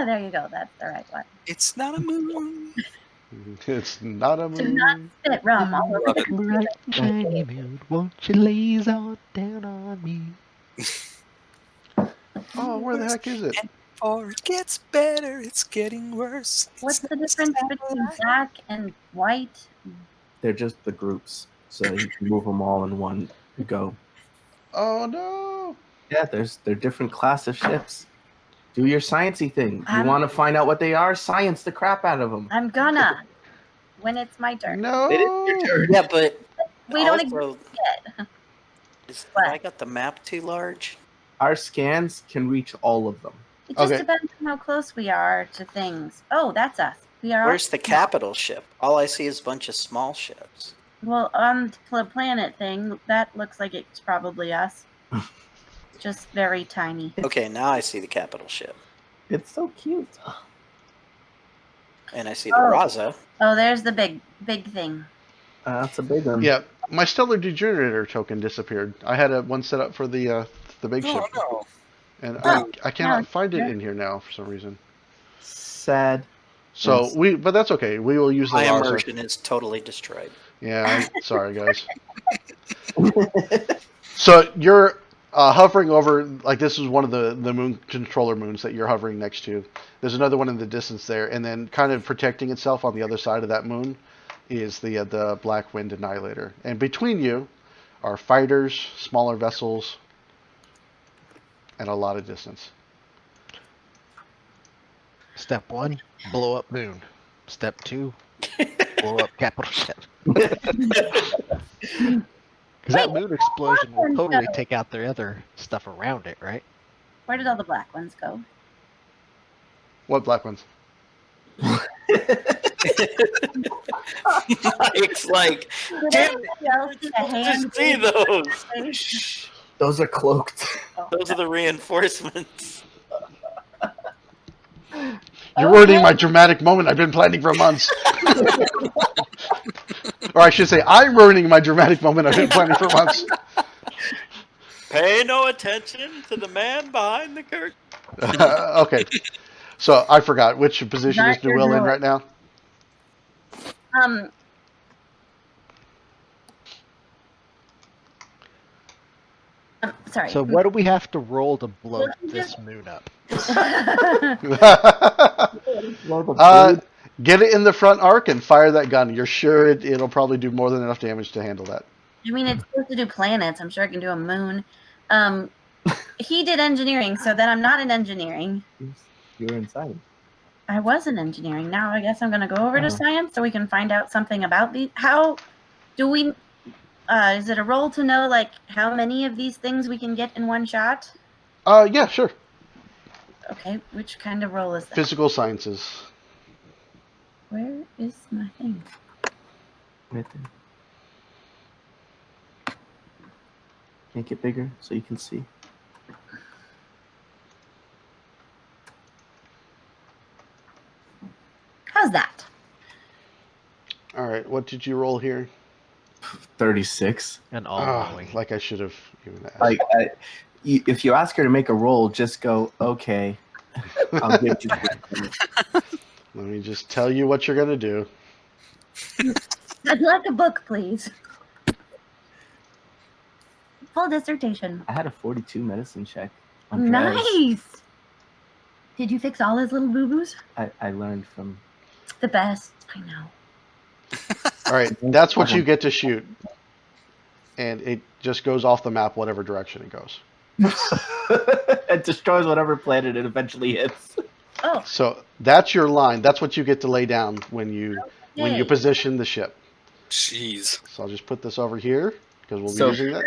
There you go. That's the right one. It's not a moon. It's not a Do not moon. spit rum all over Love the it. computer. Bright and shiny moon, won't you laze on down on me? Oh, where the heck is it? Or it gets better, it's getting worse. What's It's the difference between black and white? they're just the groups, so you can move them all in one go. Oh no! Yeah, they're different class of ships. Do your sciencey thing. You Um, want to find out what they are? Science the crap out of them. I'm gonna when it's my turn. No! It is your turn. Yeah, but We don't also, exist yet. have I got the map too large? Our scans can reach all of them. It just Okay. depends on how close we are to things. Oh, that's us. We are. Where's the capital ship? All I see is a bunch of small ships. Well, on the planet thing, that looks like it's probably us. Just very tiny. Okay, now I see the capital ship. It's so cute. And I see the Oh. Raza. Oh, there's the big thing. That's a big one. Yeah, my Stellar Degenerator token disappeared. I had one set up for the big ship, Oh no. and Oh, I cannot no. find it in here now for some reason. Sad. So Yes. but that's okay. We will use the My Raza. immersion is totally destroyed. Yeah, sorry guys. So you're hovering over, like this is one of the moon controller moons that you're hovering next to. There's another one in the distance there, and then kind of protecting itself on the other side of that moon is the Blackwind Annihilator. And between you are fighters, smaller vessels, and a lot of distance. Step 1, blow up moon. Step 2, blow up capital ship. Because that moon explosion will totally take out the other stuff around it, right? Where did all the black ones go? What black ones? It's like, damn it, just see those. Shh. Those are cloaked. Those are the reinforcements. You're ruining my dramatic moment I've been planning for months. Or I should say, I'm ruining my dramatic moment I've been planning for months. Pay no attention to the man behind the curtain. Okay. So I forgot. Which position is Not your Nuil in droid. right now? Sorry. So what do we have to roll to blow this moon up? Get it in the front arc and fire that gun. You're sure it'll probably do more than enough damage to handle that. I mean, it's supposed to do planets. I'm sure it can do a moon. He did engineering, so then I'm not in engineering. You're inside. I was in engineering. Now I guess I'm going to go over to Uh-huh. science so we can find out something about these. How do we? Is it a roll to know like how many of these things we can get in one shot? Yeah, sure. Okay, which kind of roll is that? Physical sciences. Where is my thing? Right there. Make it bigger so you can see. How's that? All right. What did you roll here? 36. And Oh, all-knowing. like I should have even asked. Like, if you ask her to make a roll, just go, okay. I'll give you. Let me just tell you what you're gonna do. I'd like a book, please. Full dissertation. I had a 42 medicine check. On Drez. Nice. Did you fix all his little boo-boos? I learned from. The best. I know. All right, that's what you get to shoot, and it just goes off the map whatever direction it goes. It destroys whatever planet it eventually hits. Oh, So that's your line. That's what you get to lay down when you yay. position the ship. Jeez. So I'll just put this over here because we'll be So- using that.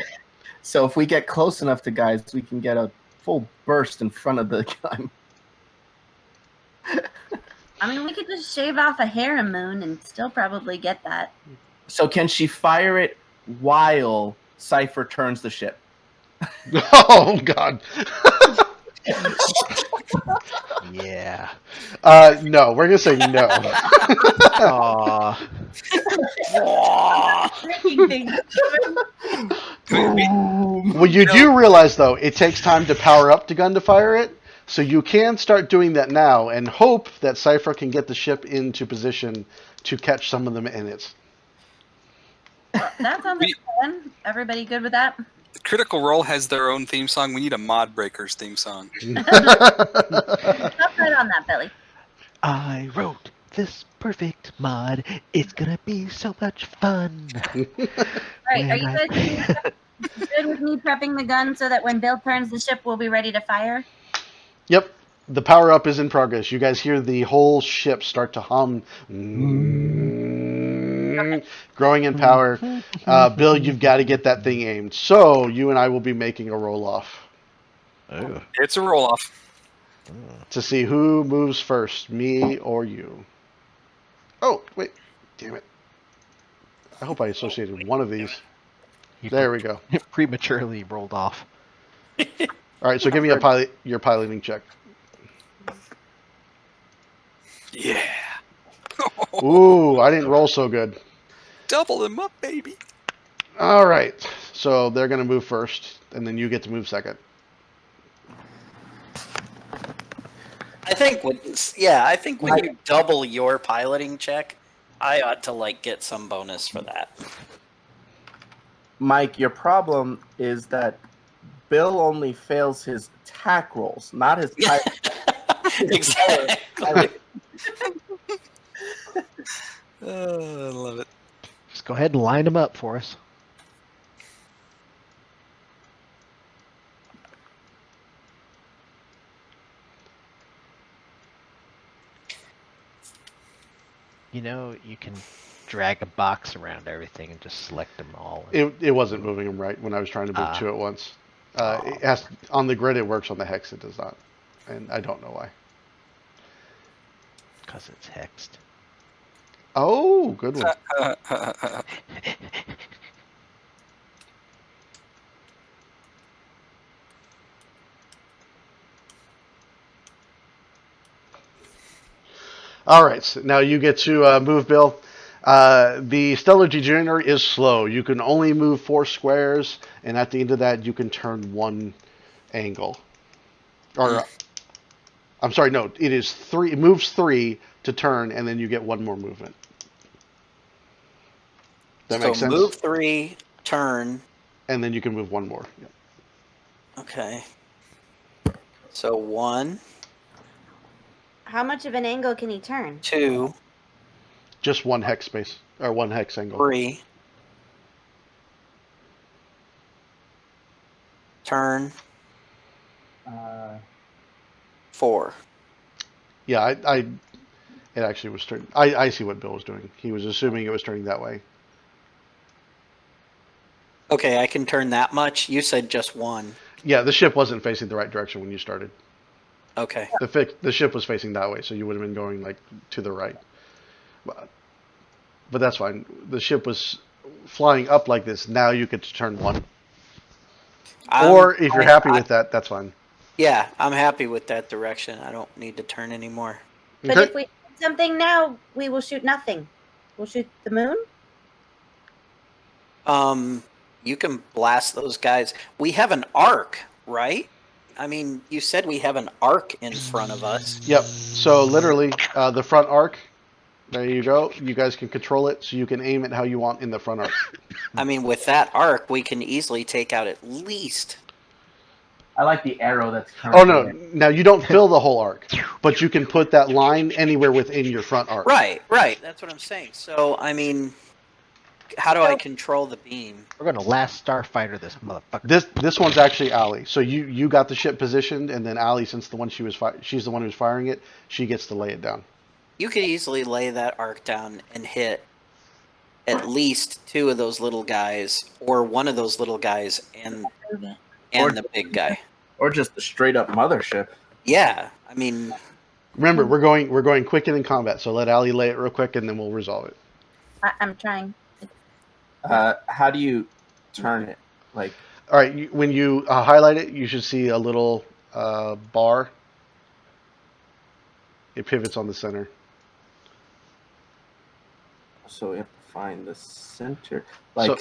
So if we get close enough to guys, we can get a full burst in front of the gun. I mean, we could just shave off a harem moon and still probably get that. So can she fire it while Cypher turns the ship? Oh God. Yeah. No, we're gonna say no. Aw. Well, you do realize though, it takes time to power up the gun to fire it, so you can start doing that now and hope that Cypher can get the ship into position to catch some of them in it. That sounds like fun. Everybody good with that? Critical Role has their own theme song. We need a Mod Breakers theme song. Stop right on that, Billy. I wrote this perfect mod. It's gonna be so much fun. All right, are you guys good with me prepping the gun so that when Bill turns the ship, we'll be ready to fire? Yep, the power up is in progress. You guys hear the whole ship start to hum, growing in power. Bill, you've got to get that thing aimed. So you and I will be making a roll off Oh. It's a roll off. to see who moves first, me or you. Oh, wait, damn it. I hope I associated one of these. There we go. Prematurely rolled off. All right, so give me your piloting check. Yeah. Ooh, I didn't roll so good. Double them up, baby. All right, so they're going to move first, and then you get to move second. I think when you double your piloting check, I ought to like get some bonus for that. Mike, your problem is that Bill only fails his attack rolls, not his pilot. Exactly. I love it. Just go ahead and line them up for us. You know, you can drag a box around everything and just select them all. It wasn't moving them right when I was trying to move two at once. It has, on the grid, it works. On the hex, it does not. And I don't know why. Because it's hexed. Oh, good one. All right, so now you get to move, Bill. The Stellar Degenerator is slow. You can only move 4 squares, and at the end of that, you can turn 1 angle. Or, I'm sorry, no, it is 3. It moves 3 to turn, and then you get 1 more movement. That makes sense. Move 3, turn. And then you can move 1 more. Yep. Okay. So 1, How much of an angle can he turn? 2, Just 1 hex space, or 1 hex angle. 3. Turn. 4. Yeah, it actually was turning. I see what Bill was doing. He was assuming it was turning that way. Okay, I can turn that much. You said just 1. Yeah, the ship wasn't facing the right direction when you started. Okay. The ship was facing that way, so you would have been going like to the right. But that's fine. The ship was flying up like this. Now you get to turn 1. Or if you're happy with that, that's fine. Yeah, I'm happy with that direction. I don't need to turn anymore. But Okay. if we shoot something now, we will shoot nothing. We'll shoot the moon? You can blast those guys. We have an arc, right? I mean, you said we have an arc in front of us. Yep. So literally, the front arc. There you go. You guys can control it, so you can aim it how you want in the front arc. I mean, with that arc, we can easily take out at least. I like the arrow that's Oh currently no! there. Now you don't fill the whole arc, but you can put that line anywhere within your front arc. Right. That's what I'm saying. So, I mean, how do I control the beam? We're gonna last Starfighter this motherfucker. This one's actually Allie. So you got the ship positioned, and then Allie, since she's the one who's firing it, she gets to lay it down. You could easily lay that arc down and hit at least 2 of those little guys, or one of those little guys, and the big guy. Or just a straight up mothership. Yeah, I mean. Remember, we're going quick and in combat. So let Allie lay it real quick, and then we'll resolve it. I'm trying. How do you turn it? Like, All right, when you highlight it, you should see a little bar. It pivots on the center. so we have to find the center. Like,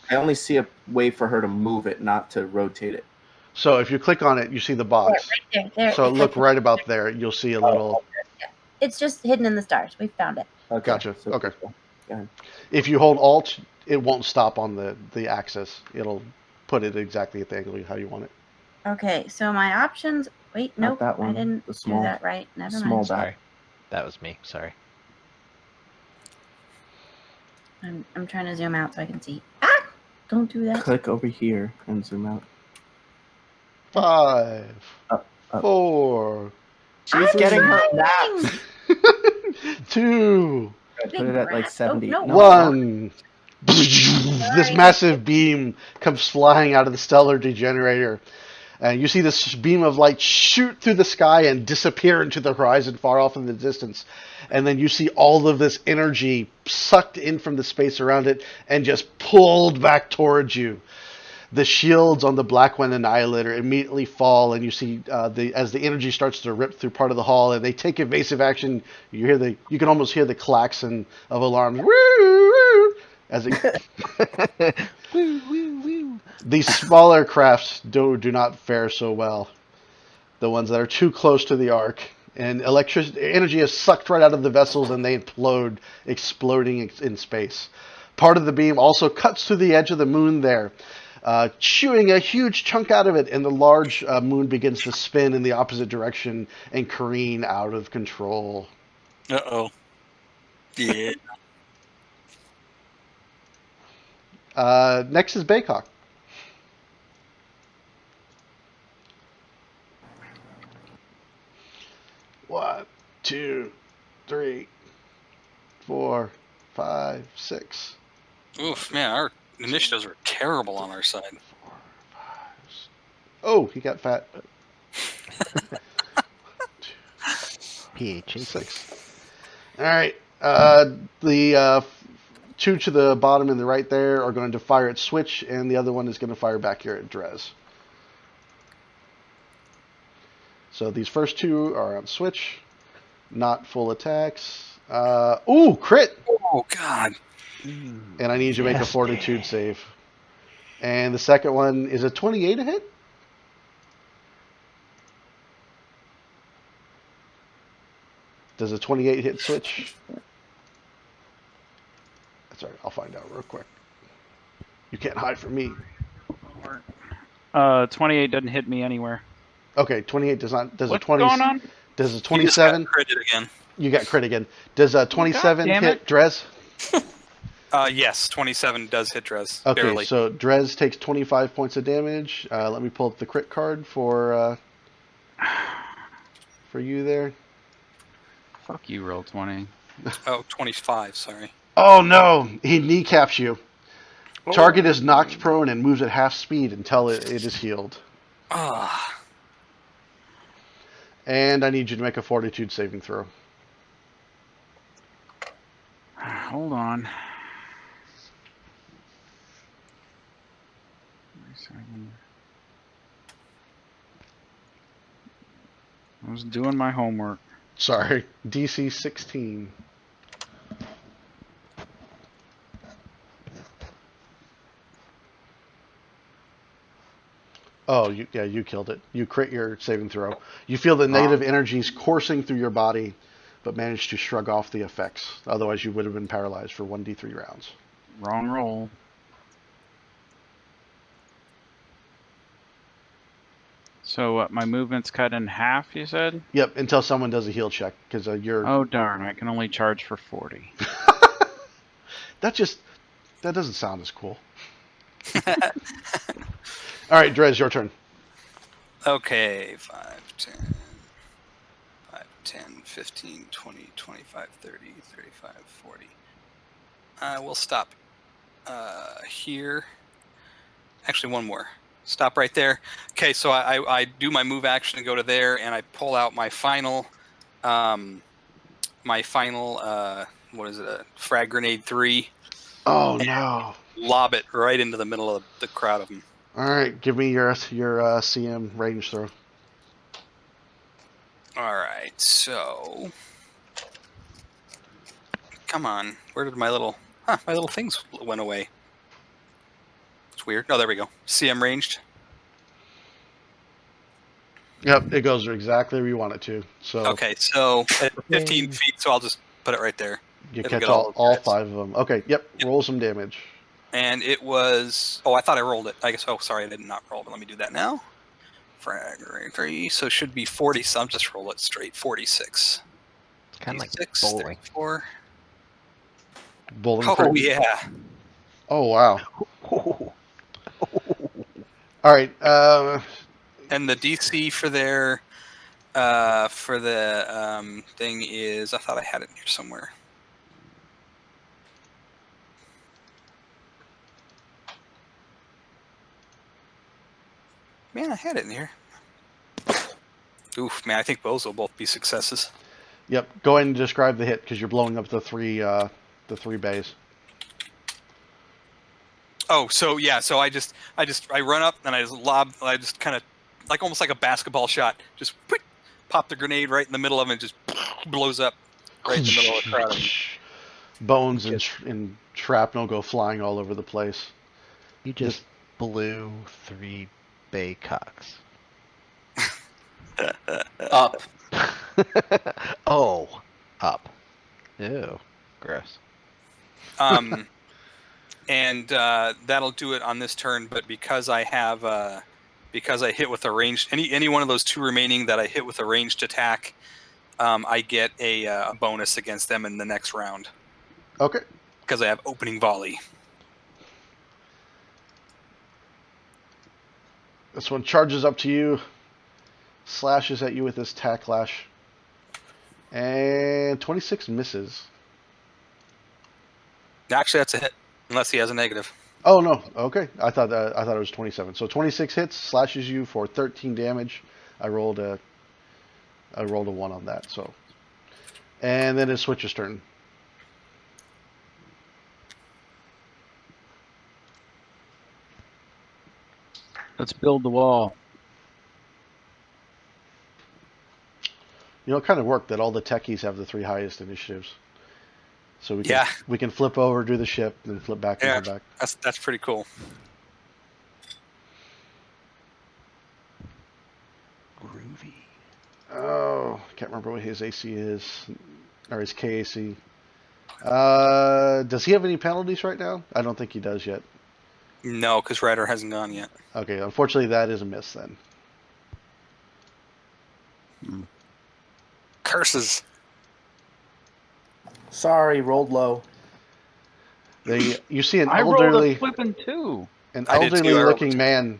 I only see a way for her to move it, not to rotate it. So if you click on it, you see the box. There. So look right about there. You'll see a little. It's just hidden in the stars. We found it. Okay. Gotcha. So, Okay. yeah. If you hold Alt, it won't stop on the axis. It'll put it exactly at the angle how you want it. Okay, so my options. Wait, Not nope, that one, I didn't the do small- that right. Never small mind. Sorry, that was me. Sorry. I'm trying to zoom out so I can see. Ah! Don't do that. Click over here and zoom out. 5, Up. 4, She's I'm getting her trying! naps. 2, Put it at like rat. 70. Oh, no. No, 1. This massive beam comes flying out of the Stellar Degenerator. And you see this beam of light shoot through the sky and disappear into the horizon far off in the distance. And then you see all of this energy sucked in from the space around it and just pulled back towards you. The shields on the Blackwind Annihilator immediately fall, and you see as the energy starts to rip through part of the hull, and they take evasive action. You can almost hear the klaxon of alarms. Woo! As it These smaller crafts do not fare so well. The ones that are too close to the arc. And energy is sucked right out of the vessels and they implode, exploding in space. Part of the beam also cuts through the edge of the moon there, chewing a huge chunk out of it, and the large moon begins to spin in the opposite direction and careen out of control. Uh-oh. Yeah. Next is Baycock. One, 2, 3, 4, 5, 6. Oof, man, our initiatives are terrible on our side. 4, 5. Oh, he got fat. PHA 6. All right. The 2 to the bottom and the right there are going to fire at Switch, and the other one is going to fire back here at Drez. So these first 2 are on Switch, not full attacks. Ooh, crit! Oh, God. And I need you to make a Yes, Fortitude save. And the second one is a 28 a hit? Does a 28 hit Switch? That's all right. I'll find out real quick. You can't hide from me. 28 doesn't hit me anywhere. Okay, 28 does not. Does What's a 20? going on? Does a You just got 27? critted again. You got crit again. Does a 27 damn hit it. Drez? Yes, 27 does hit Drez. Okay, Barely. so Drez takes 25 points of damage. Let me pull up the crit card for you there. Fuck you, roll 20. Oh, 25, sorry. Oh no! He kneecaps you. Target is knocked prone and moves at half speed until it is healed. Ah. And I need you to make a Fortitude saving throw. Hold on. I was doing my homework. Sorry, DC 16. Oh, you killed it. You crit your saving throw. You feel the negative energies coursing through your body, but managed to shrug off the effects. Otherwise, you would have been paralyzed for 1d3 rounds. Wrong roll. So my movement's cut in half, you said? Yep, until someone does a heal check, because you're... Oh, darn. I can only charge for 40. That doesn't sound as cool. All right, Drez, your turn. Okay, 5, 10, 5, 10, 15, 20, 25, 30, 35, 40. We'll stop here. Actually, one more. Stop right there. Okay, so I do my move action and go to there, and I pull out my final, what is it, a frag grenade 3. Oh, no. Lob it right into the middle of the crowd of them. All right, give me your CM range throw. All right, so come on. Where did my little things went away? It's weird. Oh, there we go. CM ranged. Yep, it goes exactly where you want it to. So Okay, so at 15 feet, so I'll just put it right there. you it'll catch get all all those 5 of them. Okay, yep, roll some damage. And it was... Oh, I thought I rolled it. I guess... Oh, sorry, I did not roll, but let me do that now. Frag 3, so it should be 40, so I'll just roll it straight. 46. It's kind of like 36, bowling. 34. Bowling Oh, crit. yeah. Oh, wow. All right. And the DC for their... for the thing is... I thought I had it here somewhere. Man, I had it in here. Oof, man, I think those will both be successes. Yep, go ahead and describe the hit, because you're blowing up the three bays. Oh, so yeah, so I run up and I just lob, I just kind of, like almost like a basketball shot, just quick, pop the grenade right in the middle of it and just blows up right in the middle of the crowd. Bones and shrapnel go flying all over the place. You just blew 3 bay cocks. Up. Oh, up. Ew, gross. And that'll do it on this turn. But because I have, because I hit with a ranged, any one of those 2 remaining that I hit with a ranged attack, I get a bonus against them in the next round. Okay. Because I have opening volley. This one charges up to you, slashes at you with this tack lash, and 26 misses. Actually, that's a hit, unless he has a negative. Oh no, okay. I thought it was 27. So 26 hits, slashes you for 13 damage. I rolled a 1 on that. So, and then it's Switch's turn. Let's build the wall. You know, it kind of worked that all the techies have the 3 highest initiatives. So we can flip over, do the ship, then flip back and go back. That's pretty cool. Groovy. Oh, I can't remember what his AC is, or his KAC. Does he have any penalties right now? I don't think he does yet. No, because Ryder hasn't gone yet. Okay, unfortunately that is a miss then. Curses. Sorry, rolled low. You see an I rolled elderly, a flippin' 2. I did too, I rolled looking man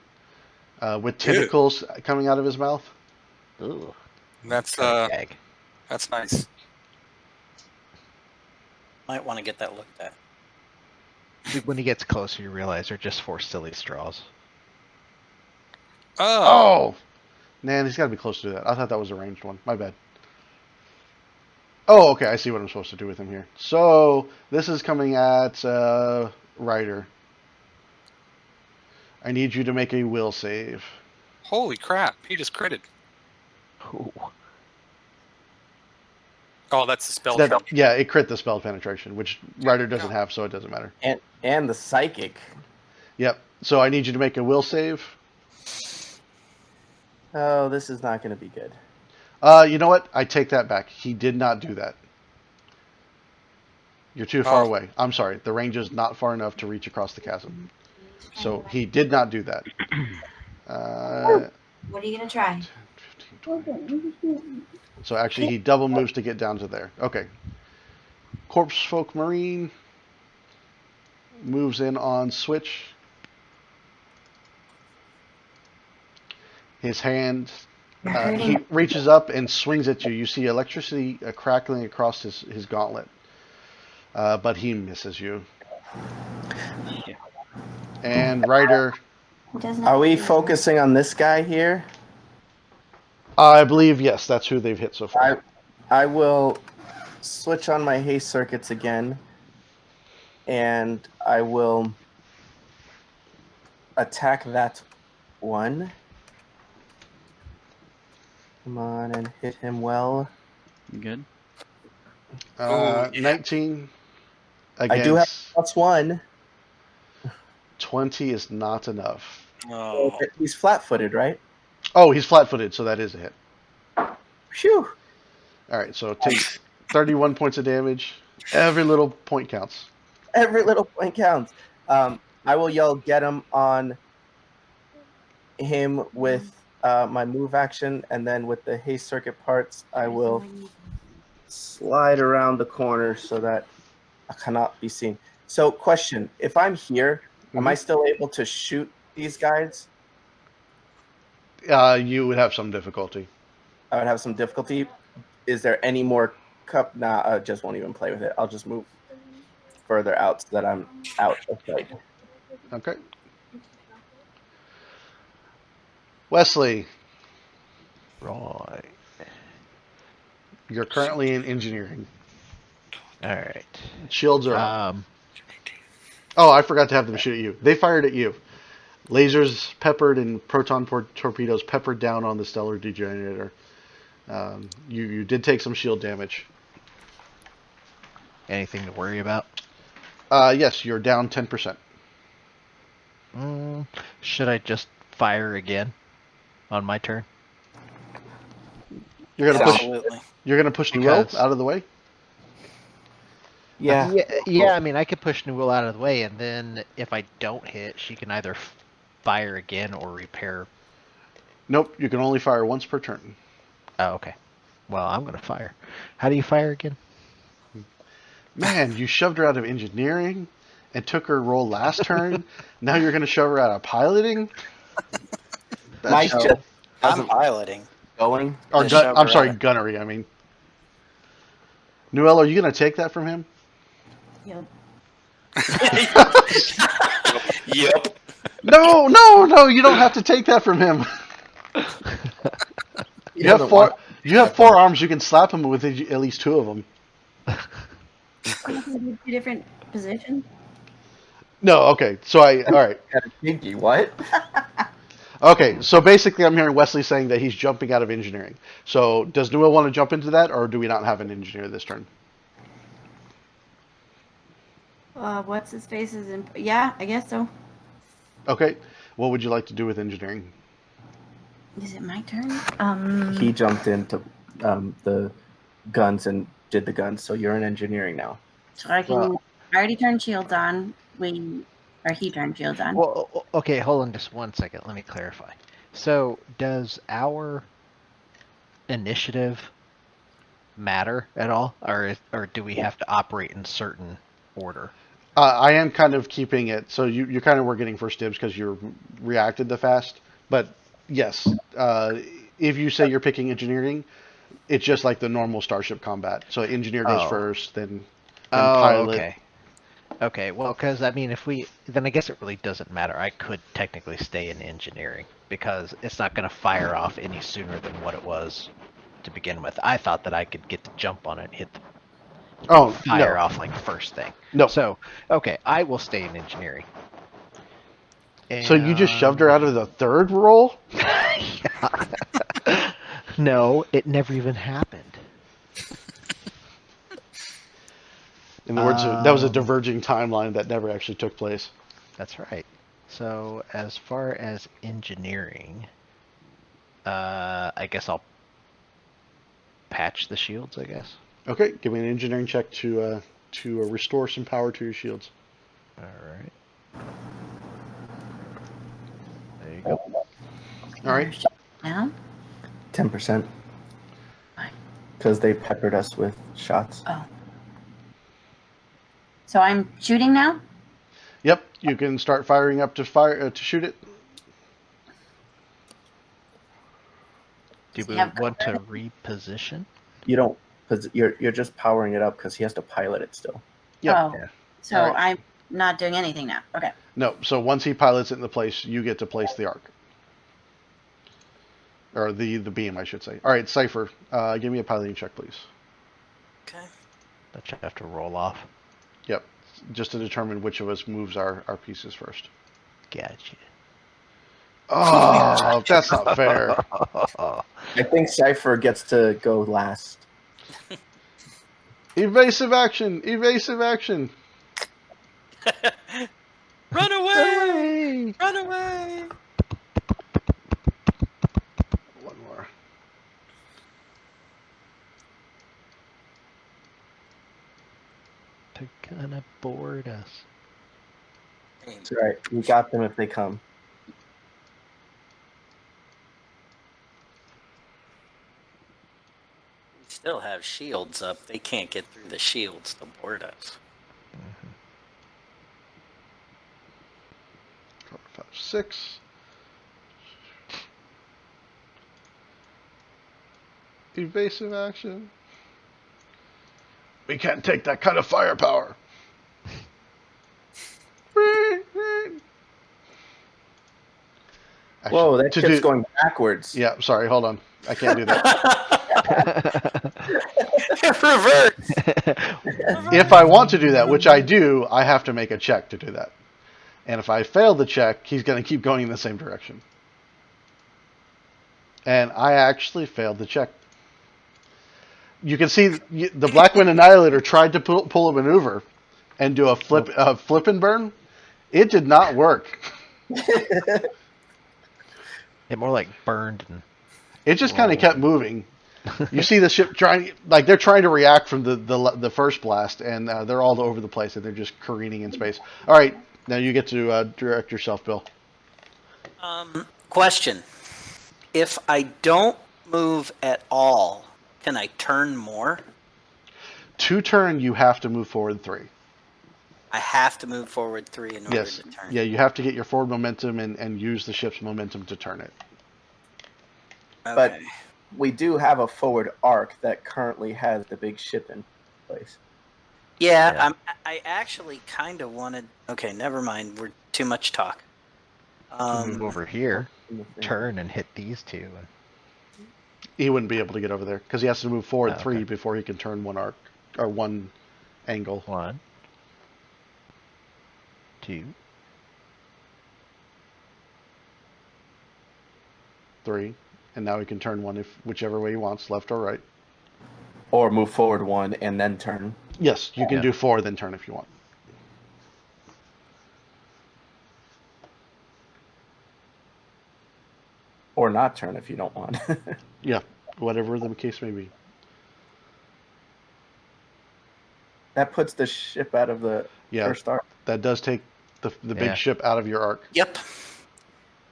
with tentacles coming out of his mouth. Ooh. That's Gag. that's nice. Might want to get that looked at. When he gets closer, you realize they're just 4 silly straws. Oh. Oh, man, he's got to be close to that. I thought that was a ranged one. My bad. Oh, okay, I see what I'm supposed to do with him here. So this is coming at Ryder. I need you to make a will save. Holy crap! He just critted. Ooh. Oh, that's the spell. Yeah, it crit the spell penetration, which Ryder doesn't have, so it doesn't matter. And the psychic. Yep. So I need you to make a will save. Oh, this is not going to be good. You know what? I take that back. He did not do that. You're too far Oh. away. I'm sorry. The range is not far enough to reach across the chasm. So he did not do that. What are you gonna try? 15, 20. So actually, he double moves to get down to there. Okay. Corpse Folk Marine moves in on switch. His hand, You're he hurting. reaches up and swings at you. You see electricity crackling across his gauntlet, but he misses you. Yeah. And Ryder, Doesn't Are we feel focusing on this guy here? I believe, yes, that's who they've hit so far. I will switch on my haste circuits again, and I will attack that one. Come on and hit him well. You good? Ooh, yeah. 19 I do have against +1. 20 is not enough. Oh. He's flat-footed, right? Oh, he's flat-footed, so that is a hit. Phew. All right, so take 31 points of damage. Every little point counts. Every little point counts. I will yell get him on him with my move action, and then with the haste circuit parts, I will slide around the corner so that I cannot be seen. So, question: if I'm here, am I still able to shoot these guys? You would have some difficulty. I would have some difficulty. Is there any more cup? Nah, I just won't even play with it. I'll just move further out so that I'm out of sight. Okay. Wesley, Right. you're currently in engineering. All right. Shields are up. Um. Oh, I forgot to have them shoot at you. They fired at you. Lasers peppered and proton torpedoes peppered down on the Stellar Degenerator. You did take some shield damage. Anything to worry about? Yes, you're down 10%. Should I just fire again on my turn? You're gonna push. Absolutely. You're gonna push Nuil Because- out of the way. Yeah. Yeah. I mean, I could push Nuil out of the way, and then if I don't hit, she can either fire again or repair. Nope, you can only fire once per turn. Oh, okay. Well, I'm gonna fire. How do you fire again? Man, you shoved her out of engineering and took her roll last turn. Now you're gonna shove her out of piloting. Mike That's just I'm piloting. going. or Just shove I'm her sorry, out. gunnery. I mean, Nuil, are you gonna take that from him? Yep. Yep. No, no, no! You don't have to take that from him. He You have doesn't four. want- You have 4 arms. You can slap him with at least 2 of them. Two different positions. No, okay. So all right. Pinky, what? Okay, so basically, I'm hearing Wesley saying that he's jumping out of engineering. So does Nuil want to jump into that, or do we not have an engineer this turn? What's his face is in? Yeah, I guess so. Okay. What would you like to do with engineering? Is it my turn? He jumped into the guns and did the guns, so you're in engineering now. So I can. Well- I already turned shields on. He turned shields on. Well, okay, hold on just one second. Let me clarify. So, does our initiative matter at all, or do we have to operate in certain order? I am kind of keeping it. So you kind of were getting first dibs because you reacted the fast. But yes, if you say you're picking engineering, it's just like the normal Starship combat. So engineer goes Oh. first, then Oh, pilot. okay. Okay, well, because I mean, then I guess it really doesn't matter. I could technically stay in engineering because it's not going to fire off any sooner than what it was to begin with. I thought that I could get the jump on it, and hit the Oh fire no, off like first thing. no. So, okay, I will stay in engineering. So you just shoved her out of the third roll? Yeah. No, it never even happened. In the words of, that was a diverging timeline that never actually took place. That's right. So as far as engineering, I guess I'll patch the shields, I guess. Okay, give me an engineering check to restore some power to your shields. Alright. There you go. All right. Now? 10%. Fine. Because they peppered us with shots. Oh. So I'm shooting now? Yep, you can start firing up to shoot it. Do Does he we have want to cover? reposition? You don't, because you're just powering it up because he has to pilot it still. Yep. Oh. Yeah. So All right. I'm not doing anything now. Okay. No, so once he pilots it into place, you get to place the arc. Or the beam, I should say. All right, Cypher, give me a piloting check, please. Okay. That you have to roll off. Yep, just to determine which of us moves our pieces first. Gotcha. Oh, that's not fair. I think Cypher gets to go last. Evasive action! Evasive action! Run away! Run away! One more. They're gonna board us. It's all right. We got them if they come. We still have shields up. They can't get through the shields to board us. 4, 5, 6. Evasive action. We can't take that kind of firepower. Actually, Whoa, that to ship's do- going backwards. Yeah, sorry, hold on. I can't do that. Revert! If I want to do that, which I do, I have to make a check to do that. And if I fail the check, he's going to keep going in the same direction. And I actually failed the check. You can see the Blackwind Annihilator tried to pull a maneuver and do a flip and burn. It did not work. It more like burned and It just kind of kept moving. You see the ship they're trying to react from the first blast, and they're all over the place, and they're just careening in space. All right, now you get to direct yourself, Bill. Question. If I don't move at all, can I turn more? To turn, you have to move forward 3. I have to move forward 3 in order Yes. to turn. Yeah, you have to get your forward momentum and use the ship's momentum to turn it. Okay. But we do have a forward arc that currently has the big ship in place. Yeah, I actually kind of wanted. Okay, never mind. We're too much talk. move over here, turn and hit these two. He wouldn't be able to get over there because he has to move forward Oh, 3 okay. before he can turn one arc or one angle. 1, 2, 3, and now he can turn one whichever way he wants, left or right. Or move forward 1 and then turn. Yes, you can Yeah. do 4 then turn if you want. Or not turn if you don't want. Yeah, whatever the case may be. That puts the ship out of the Yeah, first arc. that does take the Yeah. big ship out of your arc. Yep.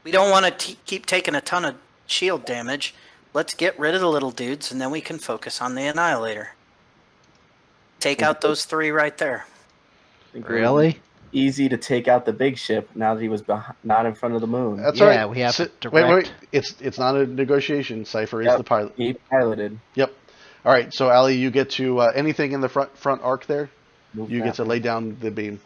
We don't want to keep taking a ton of shield damage. Let's get rid of the little dudes, and then we can focus on the Annihilator. Take out those 3 right there. I think it would be really? easy to take out the big ship now that he was not in front of the moon. That's Yeah, right. we have to Wait, direct. it's not a negotiation. Cypher is Yep. the pilot. He piloted. Yep. All right, so Ali, you get to anything in the front arc there. Move You that get to way. lay down the beam.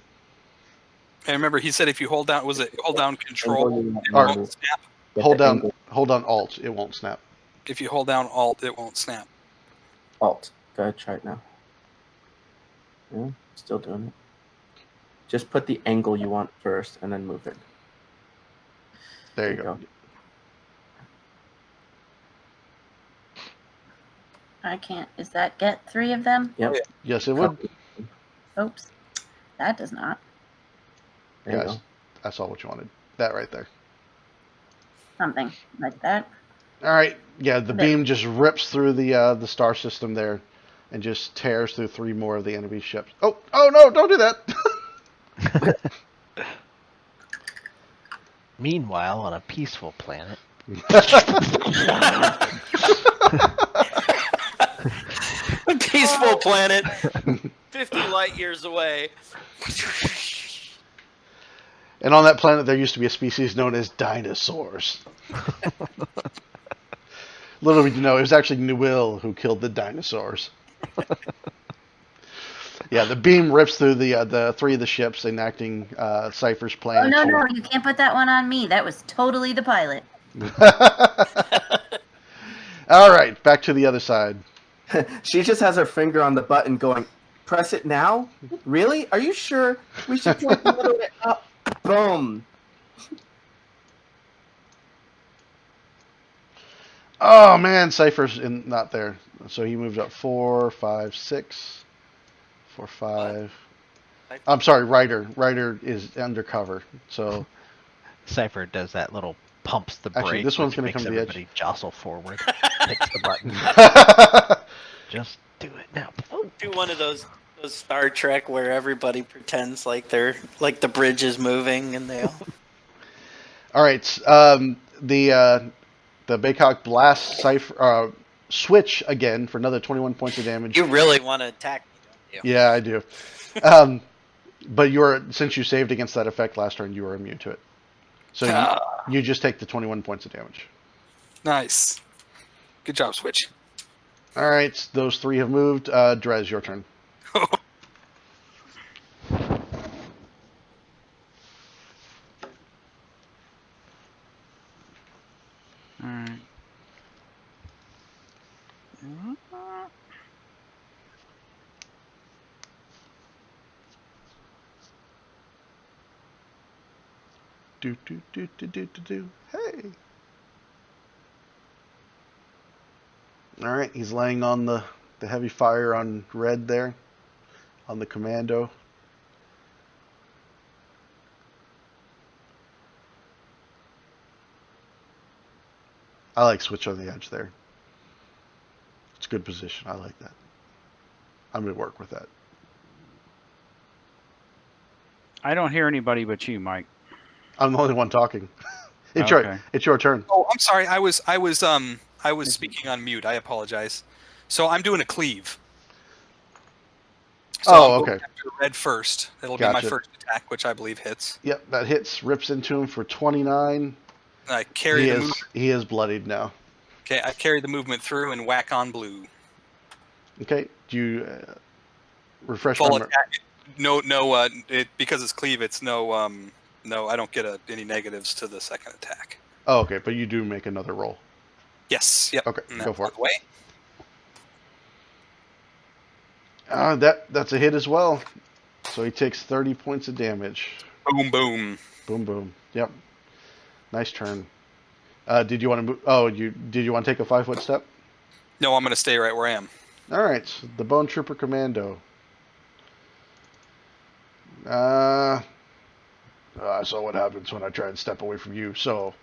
And remember, he said if you hold down, hold down Control, Angle it you Or- want. won't snap. Get Hold the down, angle. hold on Alt. It won't snap. If you hold down Alt, it won't snap. Alt. Go ahead, try it now. Yeah, still doing it. Just put the angle you want first and then move it. There you go. I can't. Does that get 3 of them? Yep. Yes, it would. Oops. That does not. There you Yes, go. I saw what you wanted. That right there. Something like that. All right. Yeah, the But- beam just rips through the star system there, and just tears through 3 more of the enemy ships. Oh no! Don't do that. Meanwhile, on a peaceful planet, Peaceful planet, 50 light years away. And on that planet, there used to be a species known as dinosaurs. Little did you know, it was actually Nuil who killed the dinosaurs. Yeah, the beam rips through the 3 of the ships, enacting Cypher's plan. Oh no, you can't put that one on me. That was totally the pilot. All right, back to the other side. She just has her finger on the button going, press it now? Really? Are you sure? We should try the other way up. Boom. Oh man, Cypher's not there, so he moved up 4, 5, 6, 4, 5. I'm sorry, Ryder. Ryder is undercover, so Cypher does that little pumps the brake. Actually, this one's which gonna makes come to the edge. everybody jostle forward. Hits the button. Just do it now. Do one of those Star Trek where everybody pretends like they're like the bridge is moving and they all. All right, the Baycock blast Cypher switch again for another 21 points of damage. You really want to attack me, don't you? Yeah, I do. But since you saved against that effect last turn, you are immune to it. So you just take the 21 points of damage. Nice. Good job, Switch. All right, those 3 have moved. Drez, your turn. Alright. Do. Hey. All right, he's laying on the heavy fire on red there, on the commando. I like switch on the edge there. It's a good position. I like that. I'm going to work with that. I don't hear anybody but you, Mike. I'm the only one talking. It's Okay. your turn. Oh, I'm sorry. I was speaking on mute. I apologize. So I'm doing a cleave. So Oh, I'm going okay. after red first. It'll be my Gotcha. first attack, which I believe hits. Yep, that hits. Rips into him for 29. And I carry the movement. He is bloodied now. Okay, I carry the movement through and whack on blue. Okay, do you refresh Full my attack. No. Because it's cleave. It's no. No, I don't get any negatives to the second attack. Oh, okay, but you do make another roll. Yes. Yep. Okay, And go that's for on it. the way. That's a hit as well. So he takes 30 points of damage. Boom, boom. Boom, boom. Yep. Nice turn. Did you want to move? Oh, did you want to take a 5-foot step? No, I'm going to stay right where I am. All right, the Bone Trooper Commando. I saw what happens when I try and step away from you. So,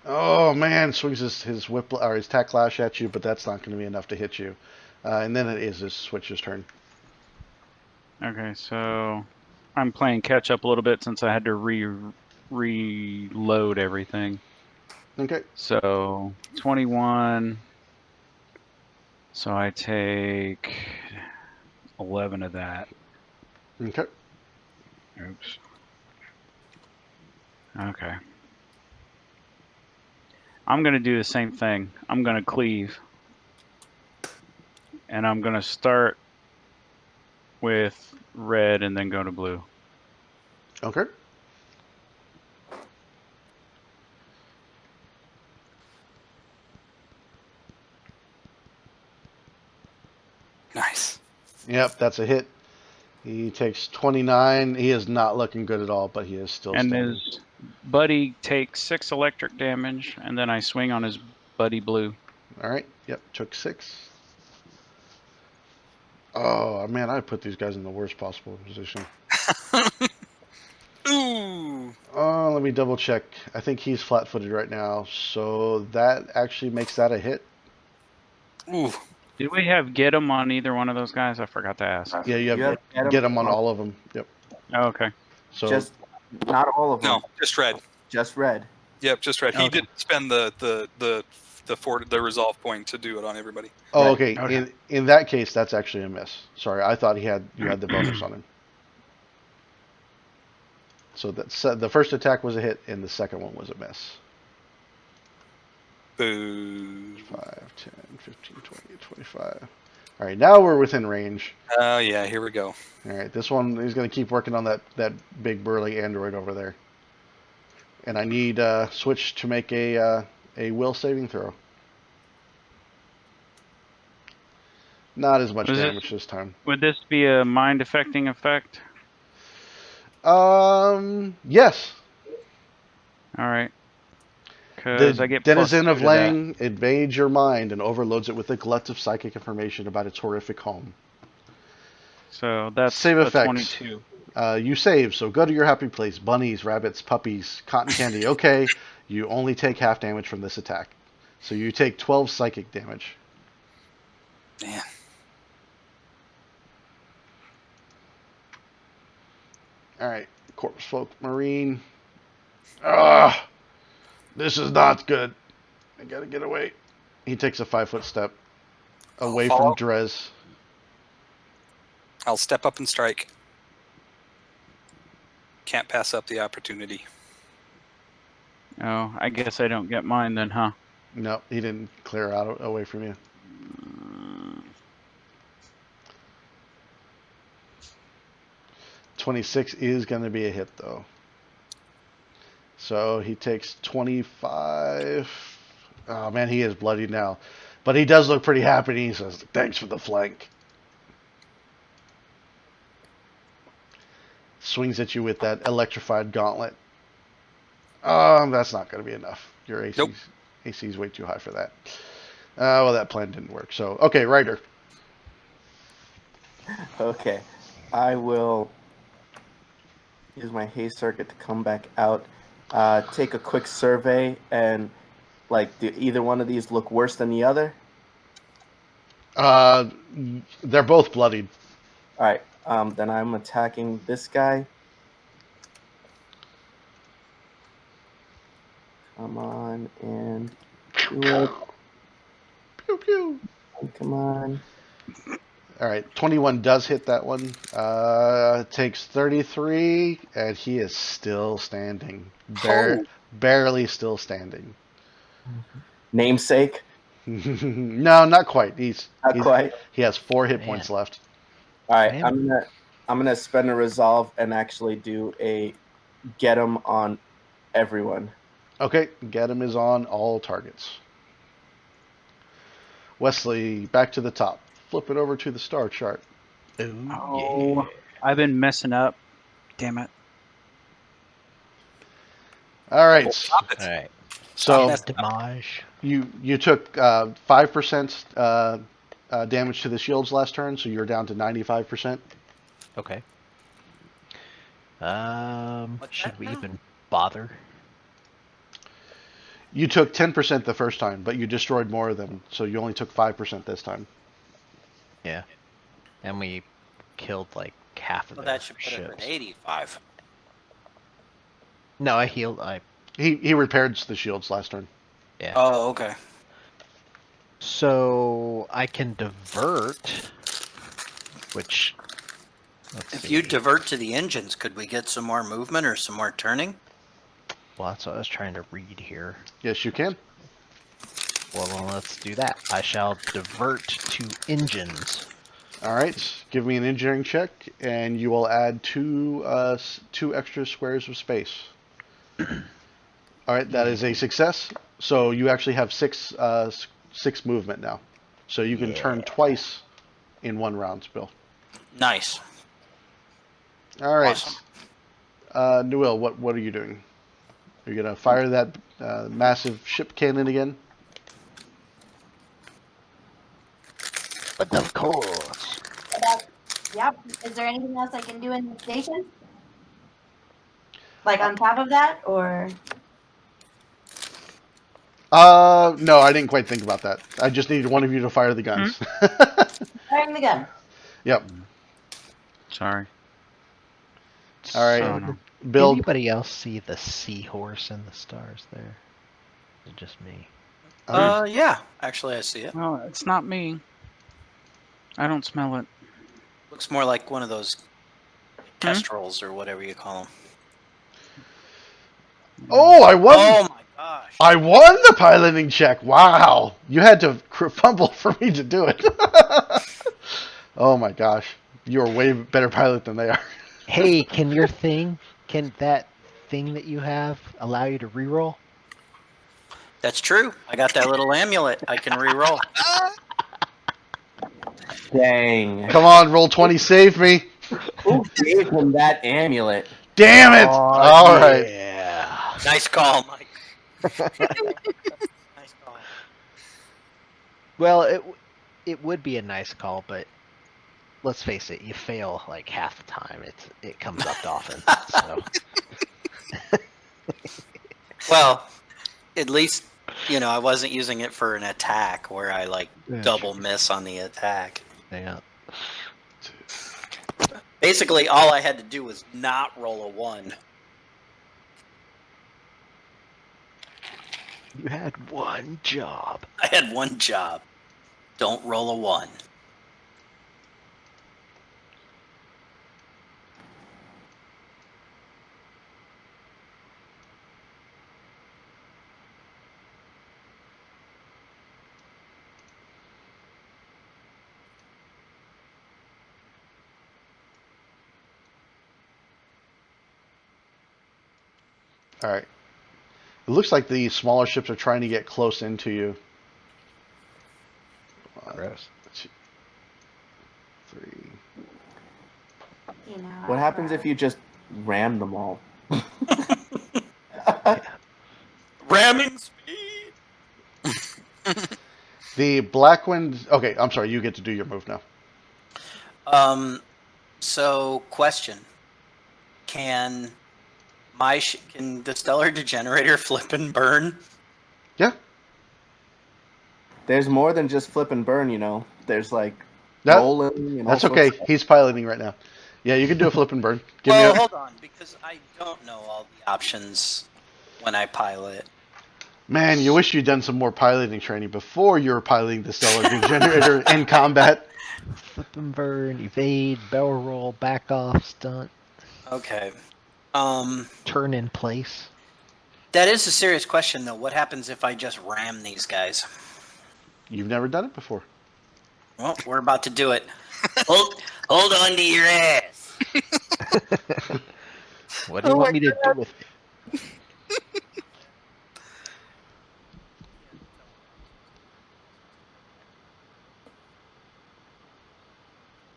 oh man, swings his whip or his tack lash at you, but that's not going to be enough to hit you. And then it is his Switch's turn. Okay, so I'm playing catch up a little bit since I had to reload everything. Okay. So 21. So I take 11 of that. Okay. Oops. Okay. I'm going to do the same thing. I'm going to cleave. And I'm going to start with red and then go to blue. Okay. Nice. Yep, that's a hit. He takes 29. He is not looking good at all, but he is still And standing. his buddy takes 6 electric damage, and then I swing on his buddy blue. All right. Yep, took 6. Oh, man, I put these guys in the worst possible position. Ooh. Oh, let me double check. I think he's flat-footed right now, so that actually makes that a hit. Ooh. Did we have get him on either one of those guys? I forgot to ask. Yeah, you have get him on all of them. Yep. Oh, okay. So Just not all of them. No, just red. Just red. Yep, just red. He Okay. did spend the resolve point to do it on everybody. oh, Right. okay. Okay. In that case, that's actually a miss. Sorry, I thought you had the bonus on him. So that's the first attack was a hit, and the second one was a miss. Boo. 5, 10, 15, 20, 25. All right, now we're within range. Oh yeah, here we go. All right, this one is going to keep working on that big burly android over there. And I need Switch to make a will saving throw. Not as much Was it- damage this time. Would this be a mind affecting effect? Yes. All right. The Because I get denizen +2 of to that. Lang invades your mind and overloads it with a glut of psychic information about its horrific home. So that's Save a effects. 22. You save, so go to your happy place. Bunnies, rabbits, puppies, cotton candy. Okay, you only take half damage from this attack. So you take 12 psychic damage. Man. Alright, Corpse Folk Marine. Ah! This is not good. I gotta get away. He takes a 5-foot step away from Follow. Drez. I'll step up and strike. Can't pass up the opportunity. Oh, I guess I don't get mine then, huh? No, he didn't clear out away from you. 26 is going to be a hit, though. So he takes 25. Oh, man, he is bloody now. But he does look pretty happy. He says, thanks for the flank. Swings at you with that electrified gauntlet. That's not going to be enough. Your AC, Nope. AC is way too high for that. Well, that plan didn't work. So, okay, Ryder. Okay. I will use my haste circuit to come back out. Take a quick survey and, like, do either one of these look worse than the other? They're both bloodied. All right. Then I'm attacking this guy. Come on and do it. Pew, pew. Come on. All right, 21 does hit that one. Takes 33, and he is still standing. Barely still standing. Namesake? No, not quite. He's quite. He has 4 hit Man. points left. All right. Man. I'm gonna spend a resolve and actually do a get him on everyone. Okay, get him is on all targets. Wesley, back to the top. Flip it over to the star chart. Oh, I've been messing up. Damn it. All right. Stop it. All right. So Damage. you took 5% damage to the shields last turn, so you're down to 95%. Okay. What's Should that we now? even bother? You took 10% the first time, but you destroyed more of them, so you only took 5% this time. Yeah. And we killed like half of Well, their that should put it ships. at 85. No, I healed. He repaired the shields last turn. Yeah. Oh, okay. So I can divert, which. Let's If see. you divert to the engines, could we get some more movement or some more turning? Well, that's what I was trying to read here. Yes, you can. Well, then let's do that. I shall divert to engines. All right, give me an engineering check, and you will add two extra squares of space. All right, that is a success. So you actually have six movement now. So you can turn twice in one round, Bill. Nice. All right. Awesome. Nuil, what are you doing? Are you gonna fire that massive ship cannon again? But of course. Yep. Is there anything else I can do in the station? Like on top of that, or No, I didn't quite think about that. I just needed one of you to fire the guns. firing the gun? Yep. Sorry. All right. Oh, no. Bill. Anybody else see the seahorse in the stars there? Or just me? Yeah, actually, I see it. Well, it's not me. I don't smell it. Looks more like one of those kestrels or whatever you call them. Oh, I won. Oh my gosh! I won the piloting check. Wow. You had to fumble for me to do it. Oh my gosh. You're a way better pilot than they are. Hey, can that thing that you have allow you to reroll? That's true. I got that little amulet. I can re-roll. Dang. Come on, roll 20, save me. Who gave him that amulet? Damn it. All right. Yeah. Nice call, Mike. Nice call. Well, it would be a nice call, but let's face it, you fail like half the time. It comes up often. So. Well, at least I wasn't using it for an attack where I double miss on the attack. Yeah. Basically, all I had to do was not roll a 1. You had one job. I had one job. Don't roll a 1. All right. It looks like the smaller ships are trying to get close into you. Gross. 2, 3. What happens if you just ram them all? Ramming speed. The Blackwind. Okay, I'm sorry. You get to do your move now. So question: Can can the Stellar Degenerator flip and burn? Yeah. There's more than just flip and burn, There's like That, rolling and that's all okay. sorts of- He's piloting right now. Yeah, you can do a flip and burn. Well, hold on, because I don't know all the options when I pilot. Man, you wish you'd done some more piloting training before you were piloting the Stellar Degenerator in combat. Flip and burn, evade, barrel roll, back off, stunt, Okay. turn in place. That is a serious question, though. What happens if I just ram these guys? You've never done it before. Well, we're about to do it. Hold on to your ass. What do you want me to do with it?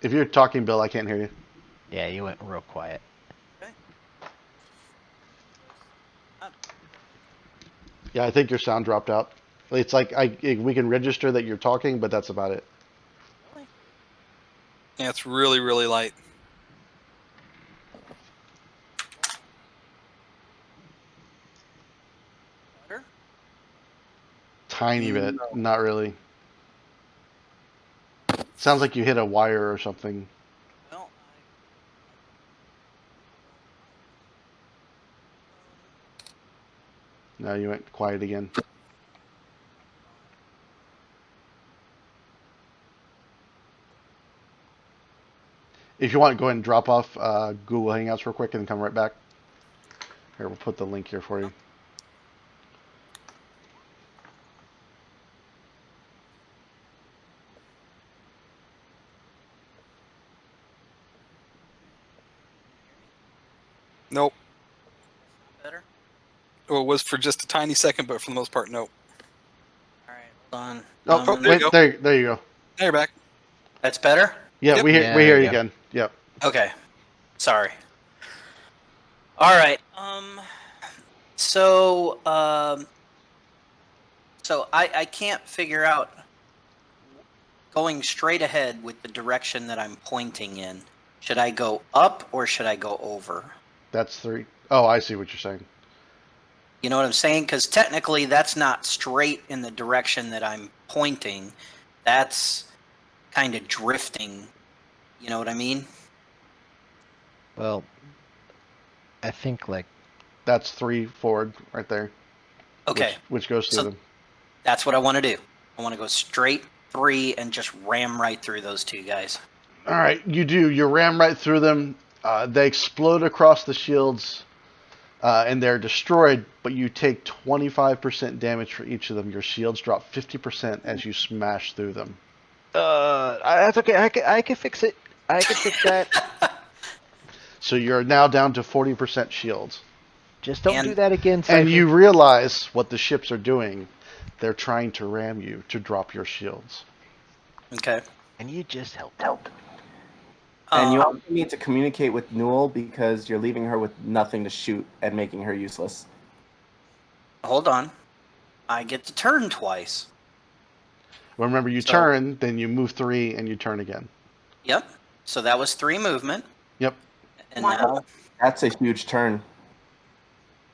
If you're talking, Bill, I can't hear you. Yeah, you went real quiet. Yeah, I think your sound dropped out. It's like we can register that you're talking, but that's about it. Yeah, it's really, really light. Better? Tiny bit, not really. Sounds like you hit a wire or something. Well, Now you went quiet again. If you want, go ahead and drop off Google Hangouts real quick and come right back. Here, we'll put the link here for you. Nope. better? Well, it was for just a tiny second, but for the most part, nope. All right, hold on. Oh, there you go. there you go. Now you're back. That's better? Yeah, Yep. we Yeah, hear you yeah. again. Yep. Okay. Sorry. All right. So I can't figure out going straight ahead with the direction that I'm pointing in. Should I go up or should I go over? That's 3. Oh, I see what you're saying. You know what I'm saying? Because technically that's not straight in the direction that I'm pointing. That's kind of drifting. You know what I mean? Well, I think like That's 3 forward right there. Okay. Which goes through So- them. That's what I want to do. I want to go straight 3 and just ram right through those two guys. All right, you do. You ram right through them. They explode across the shields, and they're destroyed. But you take 25% damage for each of them. Your shields drop 50% as you smash through them. that's okay. I can fix it. I can fix that. So you're now down to 40% shields. Just don't And- do that again, Cypher. And you realize what the ships are doing. They're trying to ram you to drop your shields. Okay. And you just helped. And you Um, also need to communicate with Nuil because you're leaving her with nothing to shoot and making her useless. hold on. I get to turn twice. Remember, you So- turn, then you move 3, and you turn again. Yep. So that was 3 movement. Yep. And Wow. now That's a huge turn.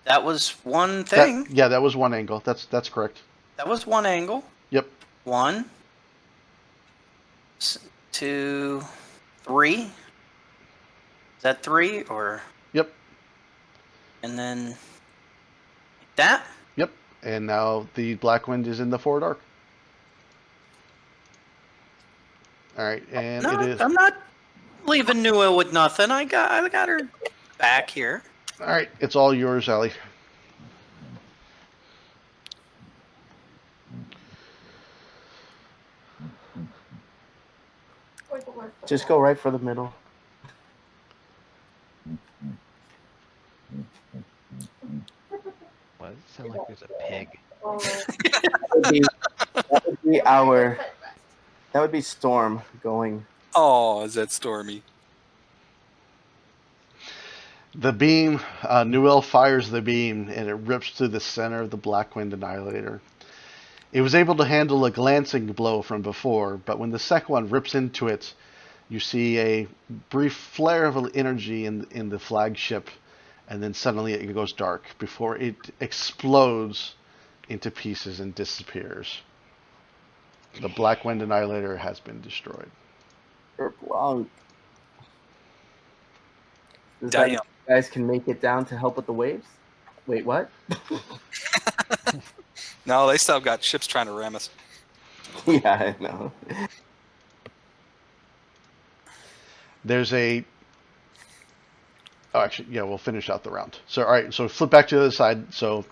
that was one thing. That was one angle. That's correct. That was one angle. Yep. 1, 2, 3. Is that 3 or? Yep. And then like that. Yep. And now the Blackwind is in the forward arc. All right, and No, it is. I'm not leaving Nuil with nothing. I got her back here. All right, it's all yours, Ellie. Just go right for the middle. What? It sound like there's a pig. That would be Storm going. Oh, is that Stormy? The beam, Nuil fires the beam, and it rips through the center of the Blackwind Annihilator. It was able to handle a glancing blow from before, but when the second one rips into it, you see a brief flare of energy in the flagship, and then suddenly it goes dark before it explodes into pieces and disappears. The Blackwind Annihilator has been destroyed. Kerplunk. Does that mean Damn. you guys can make it down to help with the waves? Wait, what? No, they still got ships trying to ram us. Yeah, I know. There's a. Oh, actually, yeah, we'll finish out the round. So, all right, so flip back to the other side. So,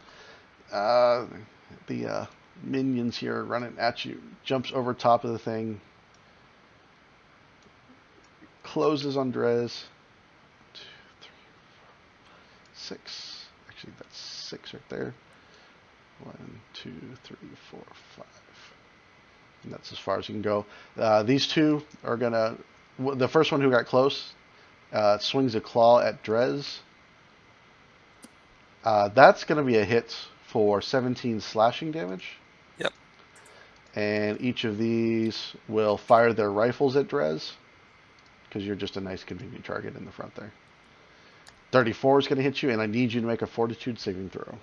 the minions here running at you. Jumps over top of the thing. Closes on Drez. 2, 3, 4, 6. Actually, that's 6 right there. 1, 2, 3, 4, 5. And that's as far as you can go. These two are gonna. The first one who got close swings a claw at Drez. That's gonna be a hit for 17 slashing damage. Yep. And each of these will fire their rifles at Drez, because you're just a nice convenient target in the front there. 34 is going to hit you, and I need you to make a fortitude saving throw.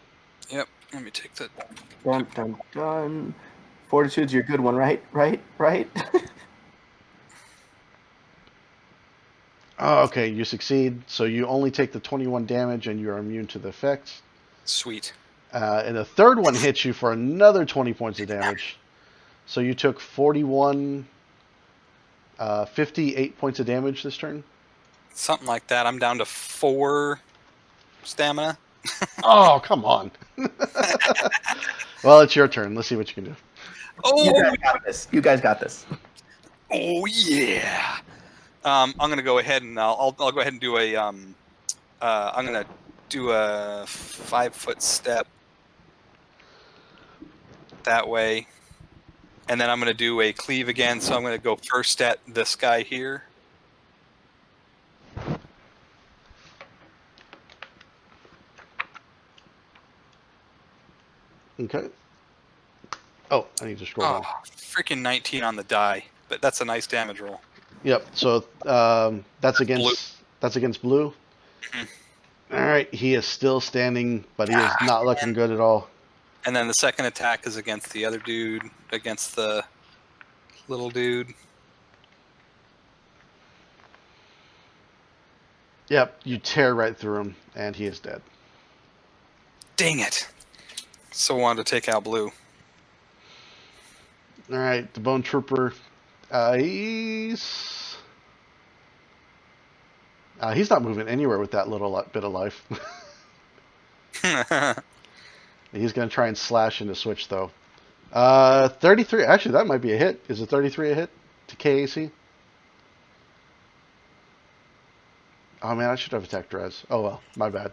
Yep. Let me take that. Dun, dun, dun. Fortitude's your good one, right? Right? Oh, okay, you succeed. So you only take the 21 damage, and you're immune to the effects. Sweet. And the third one hits you for another 20 points of damage. So you took 58 points of damage this turn. Something like that. I'm down to 4 stamina. Oh, come on. Well, it's your turn. Let's see what you can do. You Oh, guys got this. You guys got this. oh yeah. I'm gonna go ahead and I'll go ahead and do a I'm gonna do a 5-foot step that way, and then I'm gonna do a cleave again. So I'm gonna go first at this guy here. Okay. Oh, I need to scroll Oh, down. freaking 19 on the die, but that's a nice damage roll. Yep. So that's against blue. All right, he is still standing, but he is not looking good at all. And then the second attack is against the other dude, against the little dude. Yep, you tear right through him, and he is dead. Dang it! So wanted to take out Blue. All right, the Bone Trooper, he's not moving anywhere with that little bit of life. He's going to try and slash into Switch, though. 33. Actually, that might be a hit. Is it 33 a hit to KAC? Oh, man, I should have attacked Drez. Oh, well, my bad.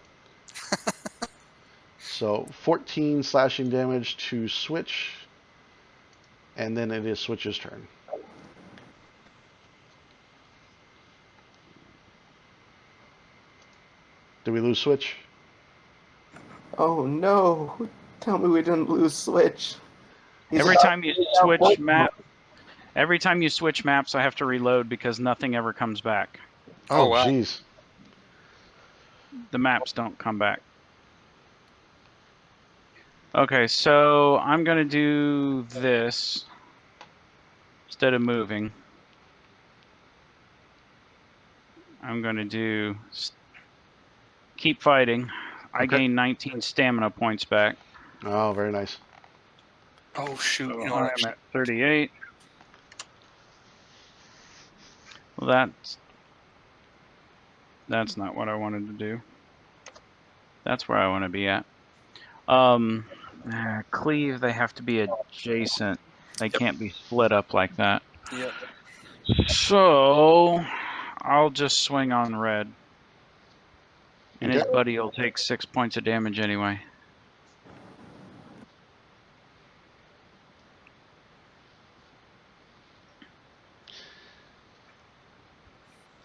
So, 14 slashing damage to Switch. And then it is Switch's turn. Did we lose Switch? Oh no! Tell me we didn't lose Switch. Every time you switch maps, I have to reload because nothing ever comes back. Oh, Oh, wow. jeez. The maps don't come back. Okay, so I'm going to do this instead of moving. I'm going to do keep fighting. I Okay. gain 19 stamina points back. Oh, very nice. Oh shoot! So You know, I'm at 38. Well, that's not what I wanted to do. That's where I want to be at. Cleave, they have to be adjacent. They can't be split up like that. Yep. So I'll just swing on red. And his Okay. buddy will take 6 points of damage anyway.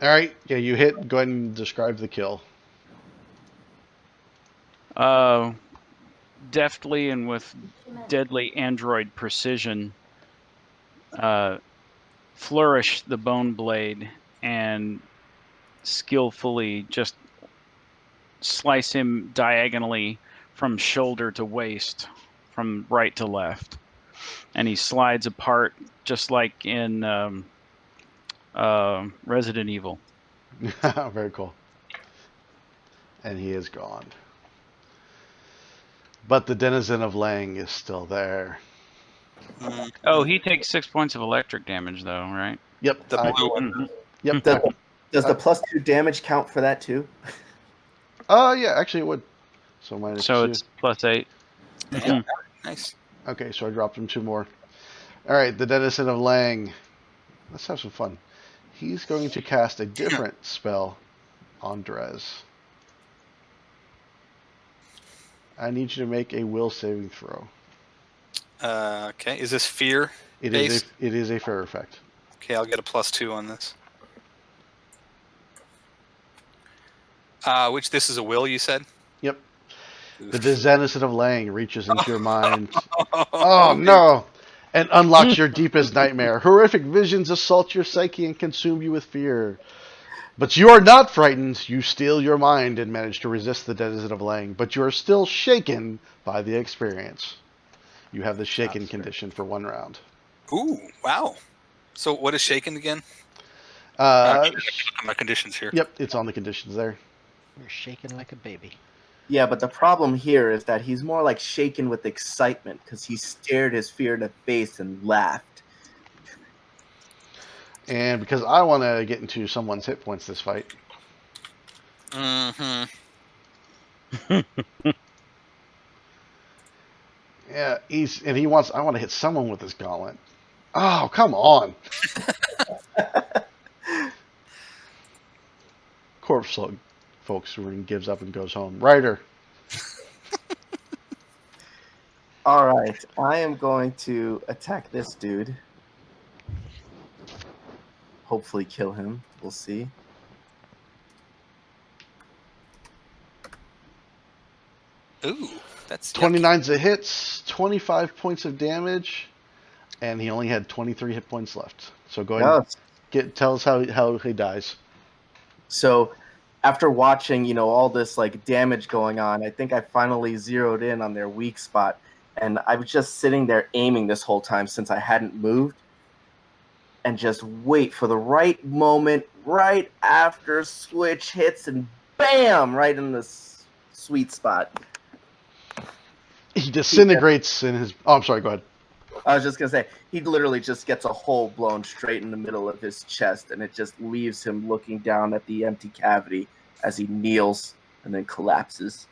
All right. Yeah, you hit. Go ahead and describe the kill. Deftly and with deadly android precision, flourish the bone blade and skillfully just slice him diagonally from shoulder to waist, from right to left. And he slides apart just like in Resident Evil. Very cool. And he is gone. But the denizen of Lang is still there. Mm, Oh, he takes 6 points of electric damage, though, right? Yep. the blue one. Mhm. Yep. Does the +2 damage count for that too? Yeah, actually it would. So minus So 2. it's +8. Yeah. Nice. Okay, so I dropped him 2 more. All right, the denizen of Lang. Let's have some fun. He's going to cast a different spell on Drez. I need you to make a will saving throw. Okay. Is this fear? It Based? is a fair effect. Okay, I'll get a +2 on this. Which this is a will, you said? Yep. The denizen of Lang reaches into your mind. Oh no! And unlocks your deepest nightmare. Horrific visions assault your psyche and consume you with fear. But you are not frightened. You steel your mind and manage to resist the denizen of Lang. But you are still shaken by the experience. You have the shaken condition for 1 round. Ooh, wow. So what is shaken again? My conditions here. Yep, it's on the conditions there. You're shaking like a baby. Yeah, but the problem here is that he's more like shaken with excitement because he stared his fear in the face and laughed. And because I want to get into someone's hit points this fight. Mm-hmm. Yeah, he wants. I want to hit someone with this gauntlet. Oh, come on! Corpse slug, folks, who gives up and goes home. Ryder. All right, I am going to attack this dude. Hopefully kill him. We'll see. Ooh, that's 29's a hit, 25 points of damage, and he only had 23 hit points left. So go ahead and tell us how he dies. So after watching, all this like damage going on, I think I finally zeroed in on their weak spot, and I was just sitting there aiming this whole time since I hadn't moved, and just wait for the right moment, right after switch hits, and bam, right in the sweet spot. He disintegrates in his. Oh, I'm sorry. Go ahead. I was just gonna say, he literally just gets a hole blown straight in the middle of his chest, and it just leaves him looking down at the empty cavity as he kneels and then collapses.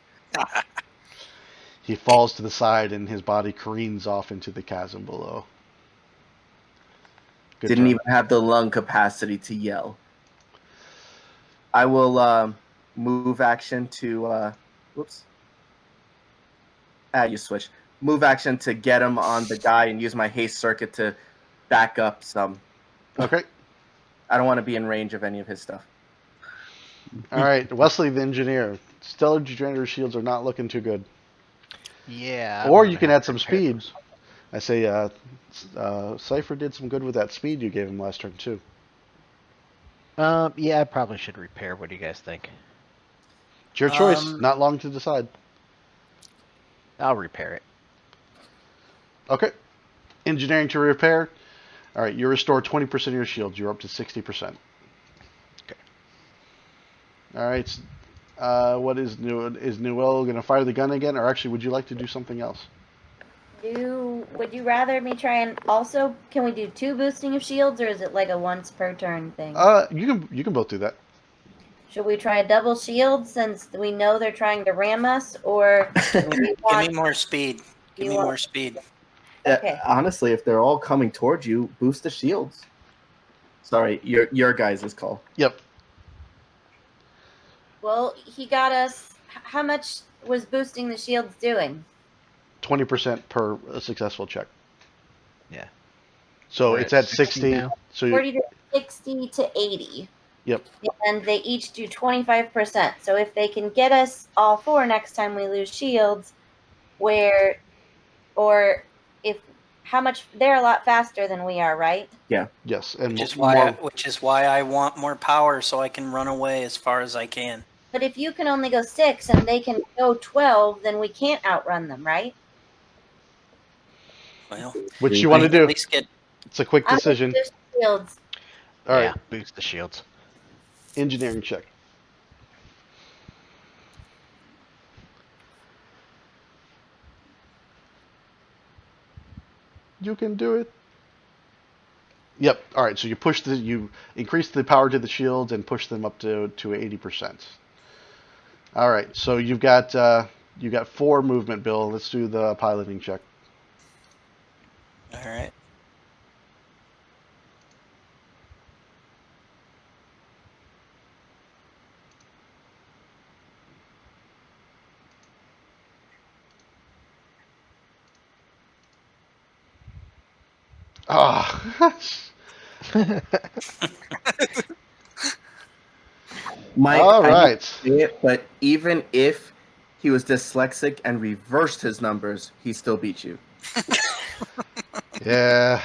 He falls to the side, and his body careens off into the chasm below. Good Didn't turn. even have the lung capacity to yell. I will move action to whoops. You switch. Move action to get him on the guy and use my haste circuit to back up some. Okay. I don't want to be in range of any of his stuff. All right, Wesley the engineer. Stellar Degenerator shields are not looking too good. Yeah. Or I'm you gonna can have add to some repair speed. those. I say Cypher did some good with that speed you gave him last turn too. Yeah, I probably should repair. What do you guys think? It's your choice. Not long to decide. I'll repair it. Okay. Engineering to repair. All right, you restore 20% of your shields. You're up to 60%. Okay. All right. What is Nuil? Is Nuil going to fire the gun again, or actually, would you like to do something else? Would you rather me try and also, can we do 2 boosting of shields, or is it like a once per turn thing? You can both do that. Should we try a double shield since we know they're trying to ram us, or Give me more speed. Give me more speed. Okay. Honestly, if they're all coming towards you, boost the shields. Sorry, your guys' call. Yep. Well, he got us. How much was boosting the shields doing? 20% per successful check. Yeah. So We're it's at at 60 60. now? So 40 to 60 to 80. Yep. And they each do 25%. So if they can get us all 4 next time we lose shields, how much, they're a lot faster than we are, right? Yes, and Which is why I want more power so I can run away as far as I can. But if you can only go 6 and they can go 12, then we can't outrun them, right? Well, which you want to at do? least get It's a quick I'm decision. with the shields. All right, Yeah, boost the shields. engineering check. You can do it. Yep. All right. So you increase the power to the shields and push them up to 80%. All right. So you've got 4 movement, Bill. Let's do the piloting check. all right. Ah. Mike, All I right. didn't say it, but even if he was dyslexic and reversed his numbers, he still beat you. Yeah.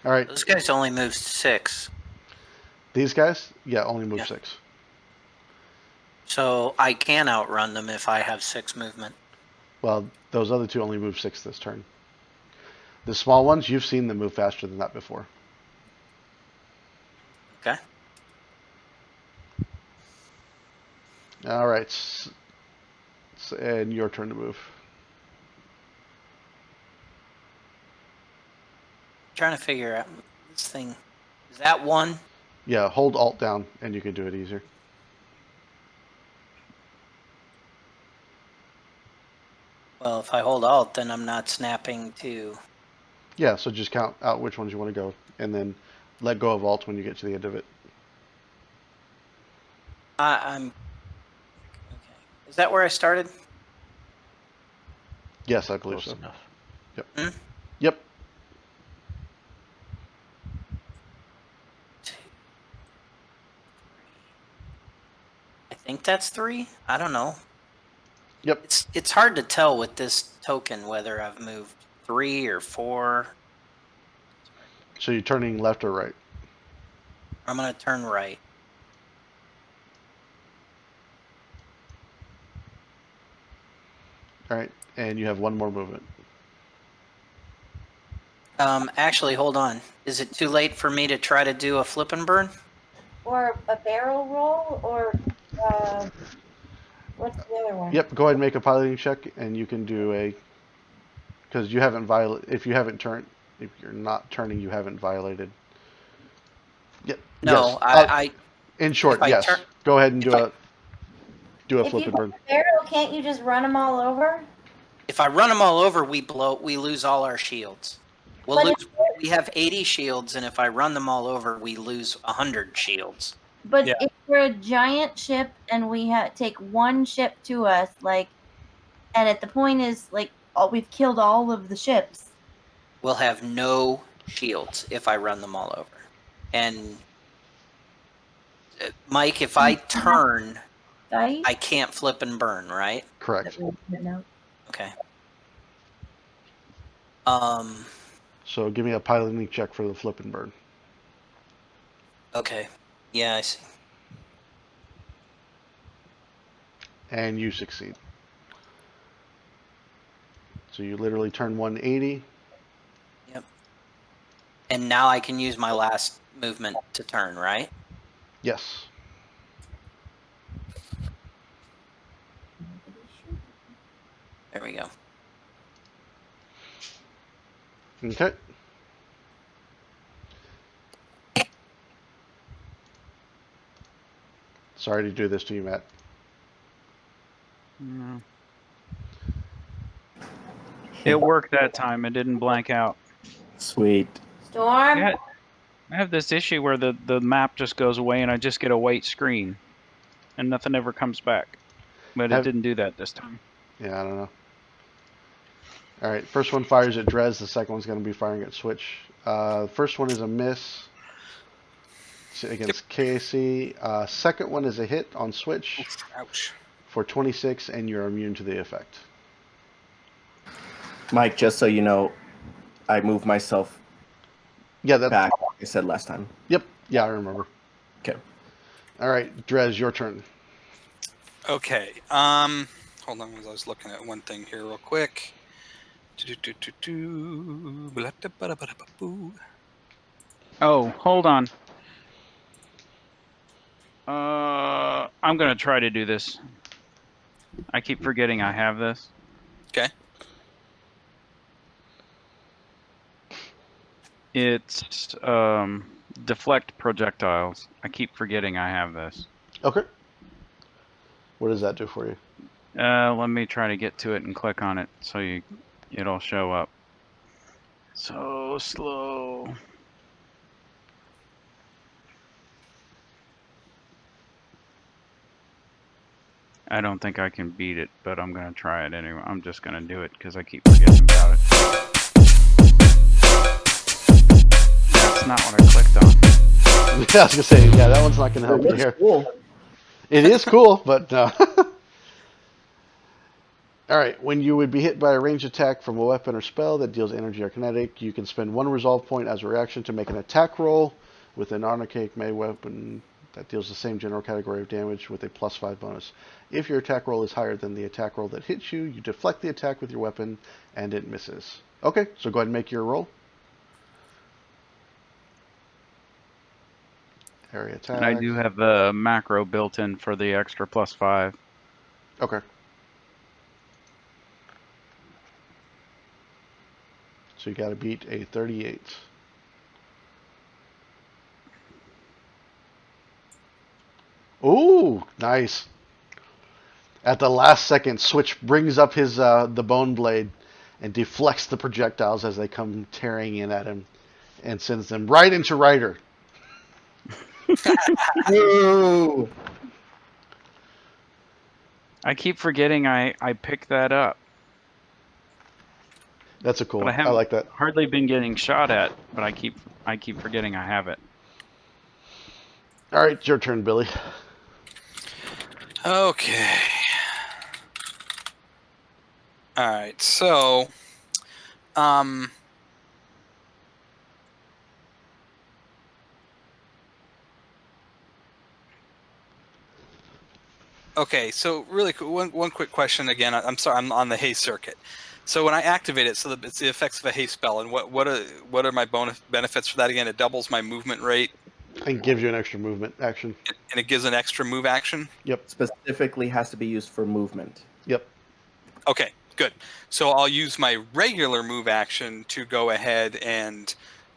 All right. Those guys only move 6. These guys, only move Yeah. 6. So I can outrun them if I have 6 movement. Well, those other 2 only move 6 this turn. The small ones, you've seen them move faster than that before. Okay. All right. And your turn to move. Trying to figure out this thing. Is that 1? Yeah, hold Alt down and you can do it easier. Well, if I hold Alt, then I'm not snapping to. Yeah, so just count out which ones you want to go and then let go of Alt when you get to the end of it. I'm. Okay. Is that where I started? Yes, I believe Close so. enough. Yep. Hmm? Yep. I think that's 3. I don't know. Yep. It's hard to tell with this token whether I've moved 3 or 4. So you're turning left or right? I'm gonna turn right. All right. And you have one more movement. Actually, hold on. Is it too late for me to try to do a flip and burn? Or a barrel roll, or what's the other one? Yep. Go ahead and make a piloting check, and you can do a because you haven't if you haven't turned, if you're not turning, you haven't violated. Yep. No, Yes. In short, if I yes. turn- Go ahead and do a If flip you and burn. hit the barrel, can't you just run them all over? If I run them all over, we lose all our shields. But We have 80 shields, and if I run them all over, we lose 100 shields. But Yeah. if we're a giant ship and we take one ship to us, like, and at the point is like, we've killed all of the ships. We'll have no shields if I run them all over. And Mike, if I turn, Right? I can't flip and burn, right? Correct. Okay. So give me a piloting check for the flip and burn. Okay. Yeah, I see. And you succeed. So you literally turn 180. Yep. And now I can use my last movement to turn, right? Yes. There we go. Okay. Sorry to do this to you, Matt. No. It worked that time. It didn't blank out. Sweet. Storm? Yeah, I have this issue where the map just goes away and I just get a white screen and nothing ever comes back. But it didn't do that this time. Yeah, I don't know. All right, first one fires at Drez. The second one's going to be firing at Switch. First one is a miss against KAC. Second one is a hit on Switch Ouch. for 26, and you're immune to the effect. Mike, just so you know, I moved myself Yeah, that's back, like I said last time. Yep. Yeah, I remember. Okay. All right, Drez, your turn. Okay. Hold on, I was looking at one thing here real quick. Oh, hold on. I'm gonna try to do this. I keep forgetting I have this. Okay. It's deflect projectiles. I keep forgetting I have this. Okay. What does that do for you? Let me try to get to it and click on it so it'll show up. So slow. I don't think I can beat it, but I'm gonna try it anyway. I'm just gonna do it because I keep forgetting about it. That's not what I clicked on. I was gonna say, yeah, that one's not gonna help you here. Cool. It is cool, but no. All right, when you would be hit by a ranged attack from a weapon or spell that deals energy or kinetic, you can spend one resolve point as a reaction to make an attack roll with an arcane melee weapon that deals the same general category of damage with a +5 bonus. If your attack roll is higher than the attack roll that hits you, you deflect the attack with your weapon and it misses. Okay, so go ahead and make your roll. Area attack. And I do have the macro built in for the extra +5. Okay. So you got to beat a 38. Ooh, nice. At the last second, Switch brings up his the bone blade and deflects the projectiles as they come tearing in at him and sends them right into Ryder. Woo! I keep forgetting I picked that up. That's a cool But I one. I haven't like that. hardly been getting shot at, but I keep forgetting I have it. All right, it's your turn, Billy. Okay. All right. So, um, okay. So, really, one quick question again. I'm sorry. I'm on the haste circuit. So when I activate it, so it's the effects of a haste spell, and what are my bonus benefits for that again? It doubles my movement rate, And gives you an extra movement action. and it gives an extra move action. Yep. Specifically has to be used for movement. Yep. Okay, good. So I'll use my regular move action to go ahead and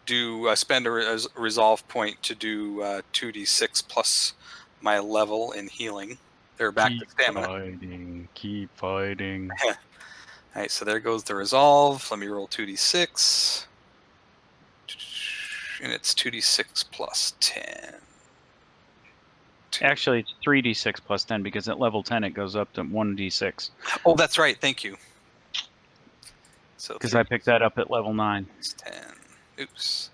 do spend a resolve point to do 2d6 plus my level in healing. They're back to stamina. Fighting, keep fighting. All right, so there goes the resolve. Let me roll 2d6. And it's 2d6 plus 10. Actually, it's 3d6 plus 10 because at level 10 it goes up to 1d6. Oh, that's right. Thank you. So Because I picked that up at level 9. 10. Oops.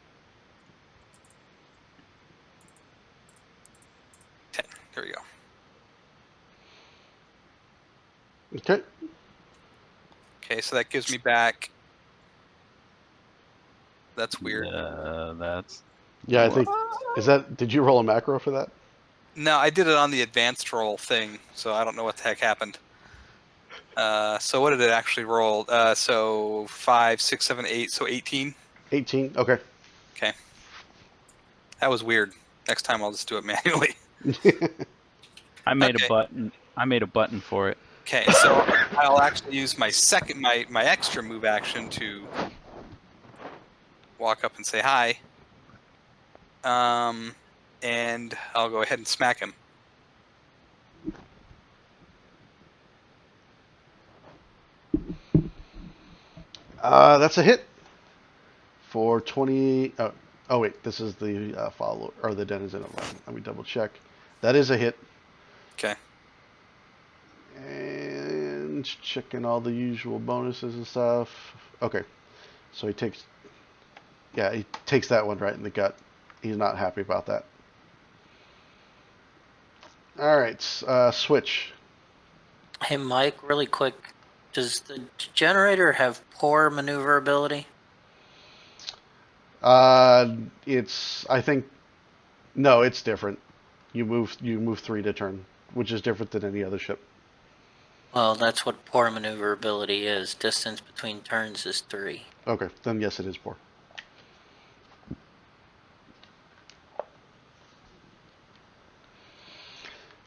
10. There we go. Okay. Okay, so that gives me back. That's weird. That's Yeah, I think. Is that? Did you roll a macro for that? No, I did it on the advanced roll thing, so I don't know what the heck happened. So what did it actually roll? So 5, 6, 7, 8, so 18. 18. Okay. Okay. That was weird. Next time I'll just do it manually. I made Okay. a button. I made a button for it. Okay, so I'll actually use my my extra move action to walk up and say hi. And I'll go ahead and smack him. That's a hit for 20. Oh wait, this is the follow or the denizen of 11. Let me double check. That is a hit. Okay. And checking all the usual bonuses and stuff. Okay, so he takes. Yeah, he takes that one right in the gut. He's not happy about that. All right, switch. Hey, Mike, really quick. Does the generator have poor maneuverability? It's. I think. No, it's different. You move 3 to turn, which is different than any other ship. Well, that's what poor maneuverability is. Distance between turns is 3. Okay, then yes, it is poor.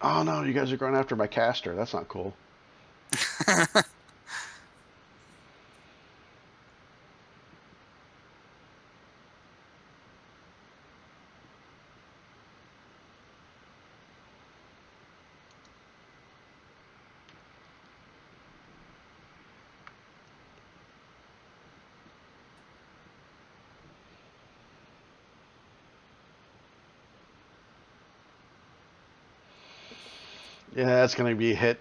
Oh no, you guys are going after my caster. That's not cool. Yeah, that's going to be a hit.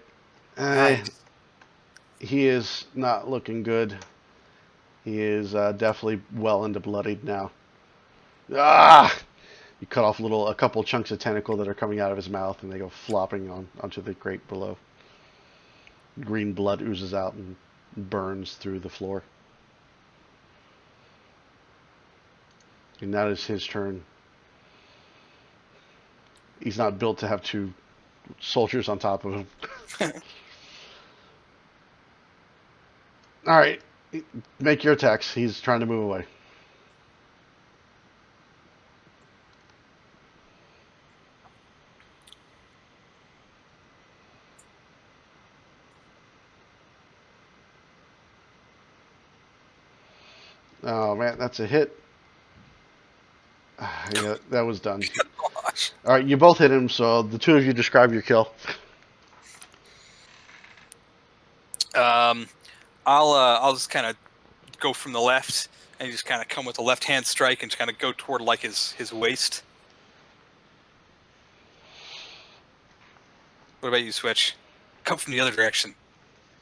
Nice. He is not looking good. He is definitely well into bloodied now. Ah! You cut off a couple chunks of tentacle that are coming out of his mouth, and they go flopping onto the grate below. Green blood oozes out and burns through the floor. And that is his turn. He's not built to have 2 soldiers on top of him. All right, make your attacks. He's trying to move away. Oh man, that's a hit. Yeah, that was done. Gosh. All right, you both hit him, so the 2 of you describe your kill. I'll just kind of go from the left and just kind of come with a left hand strike and just kind of go toward like his waist. What about you, Switch? Come from the other direction.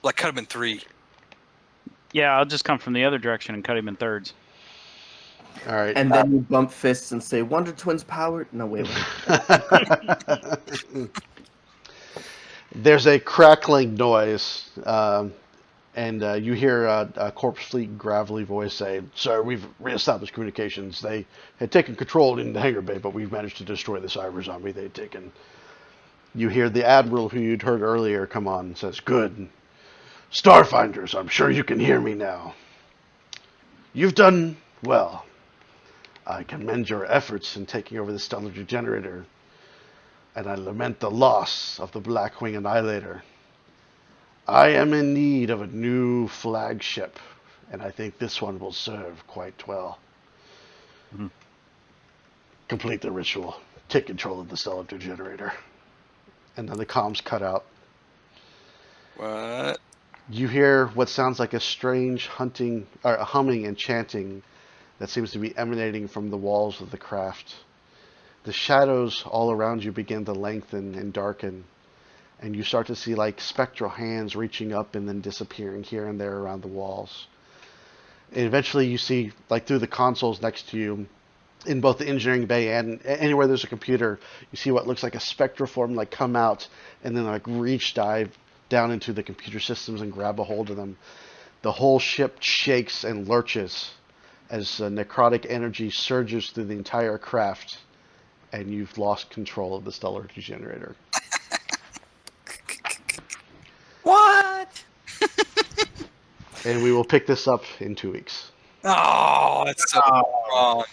Like cut him in 3. Yeah, I'll just come from the other direction and cut him in thirds. All right. And then you bump fists and say, Wonder Twins powered? No, wait. There's a crackling noise, and you hear a Corpse Fleet gravelly voice say, "Sir, we've reestablished communications. They had taken control in the hangar bay, but we've managed to destroy the cyber zombie they'd taken." You hear the Admiral, who you'd heard earlier, come on and says, "Good. Starfinders, I'm sure you can hear me now. You've done well. I commend your efforts in taking over the Stellar Degenerator, and I lament the loss of the Blackwind Annihilator. I am in need of a new flagship, and I think this one will serve quite well. Mhm. Complete the ritual. Take control of the Stellar Degenerator." And then the comms cut out. What? You hear what sounds like a strange humming and chanting that seems to be emanating from the walls of the craft. The shadows all around you begin to lengthen and darken, and you start to see like spectral hands reaching up and then disappearing here and there around the walls. And eventually you see, like through the consoles next to you, in both the engineering bay and anywhere there's a computer, you see what looks like a spectral form like come out and then like reach dive down into the computer systems and grab a hold of them. The whole ship shakes and lurches as necrotic energy surges through the entire craft, and you've lost control of the Stellar Degenerator. What? And we will pick this up in 2 weeks. Oh, that's so wrong.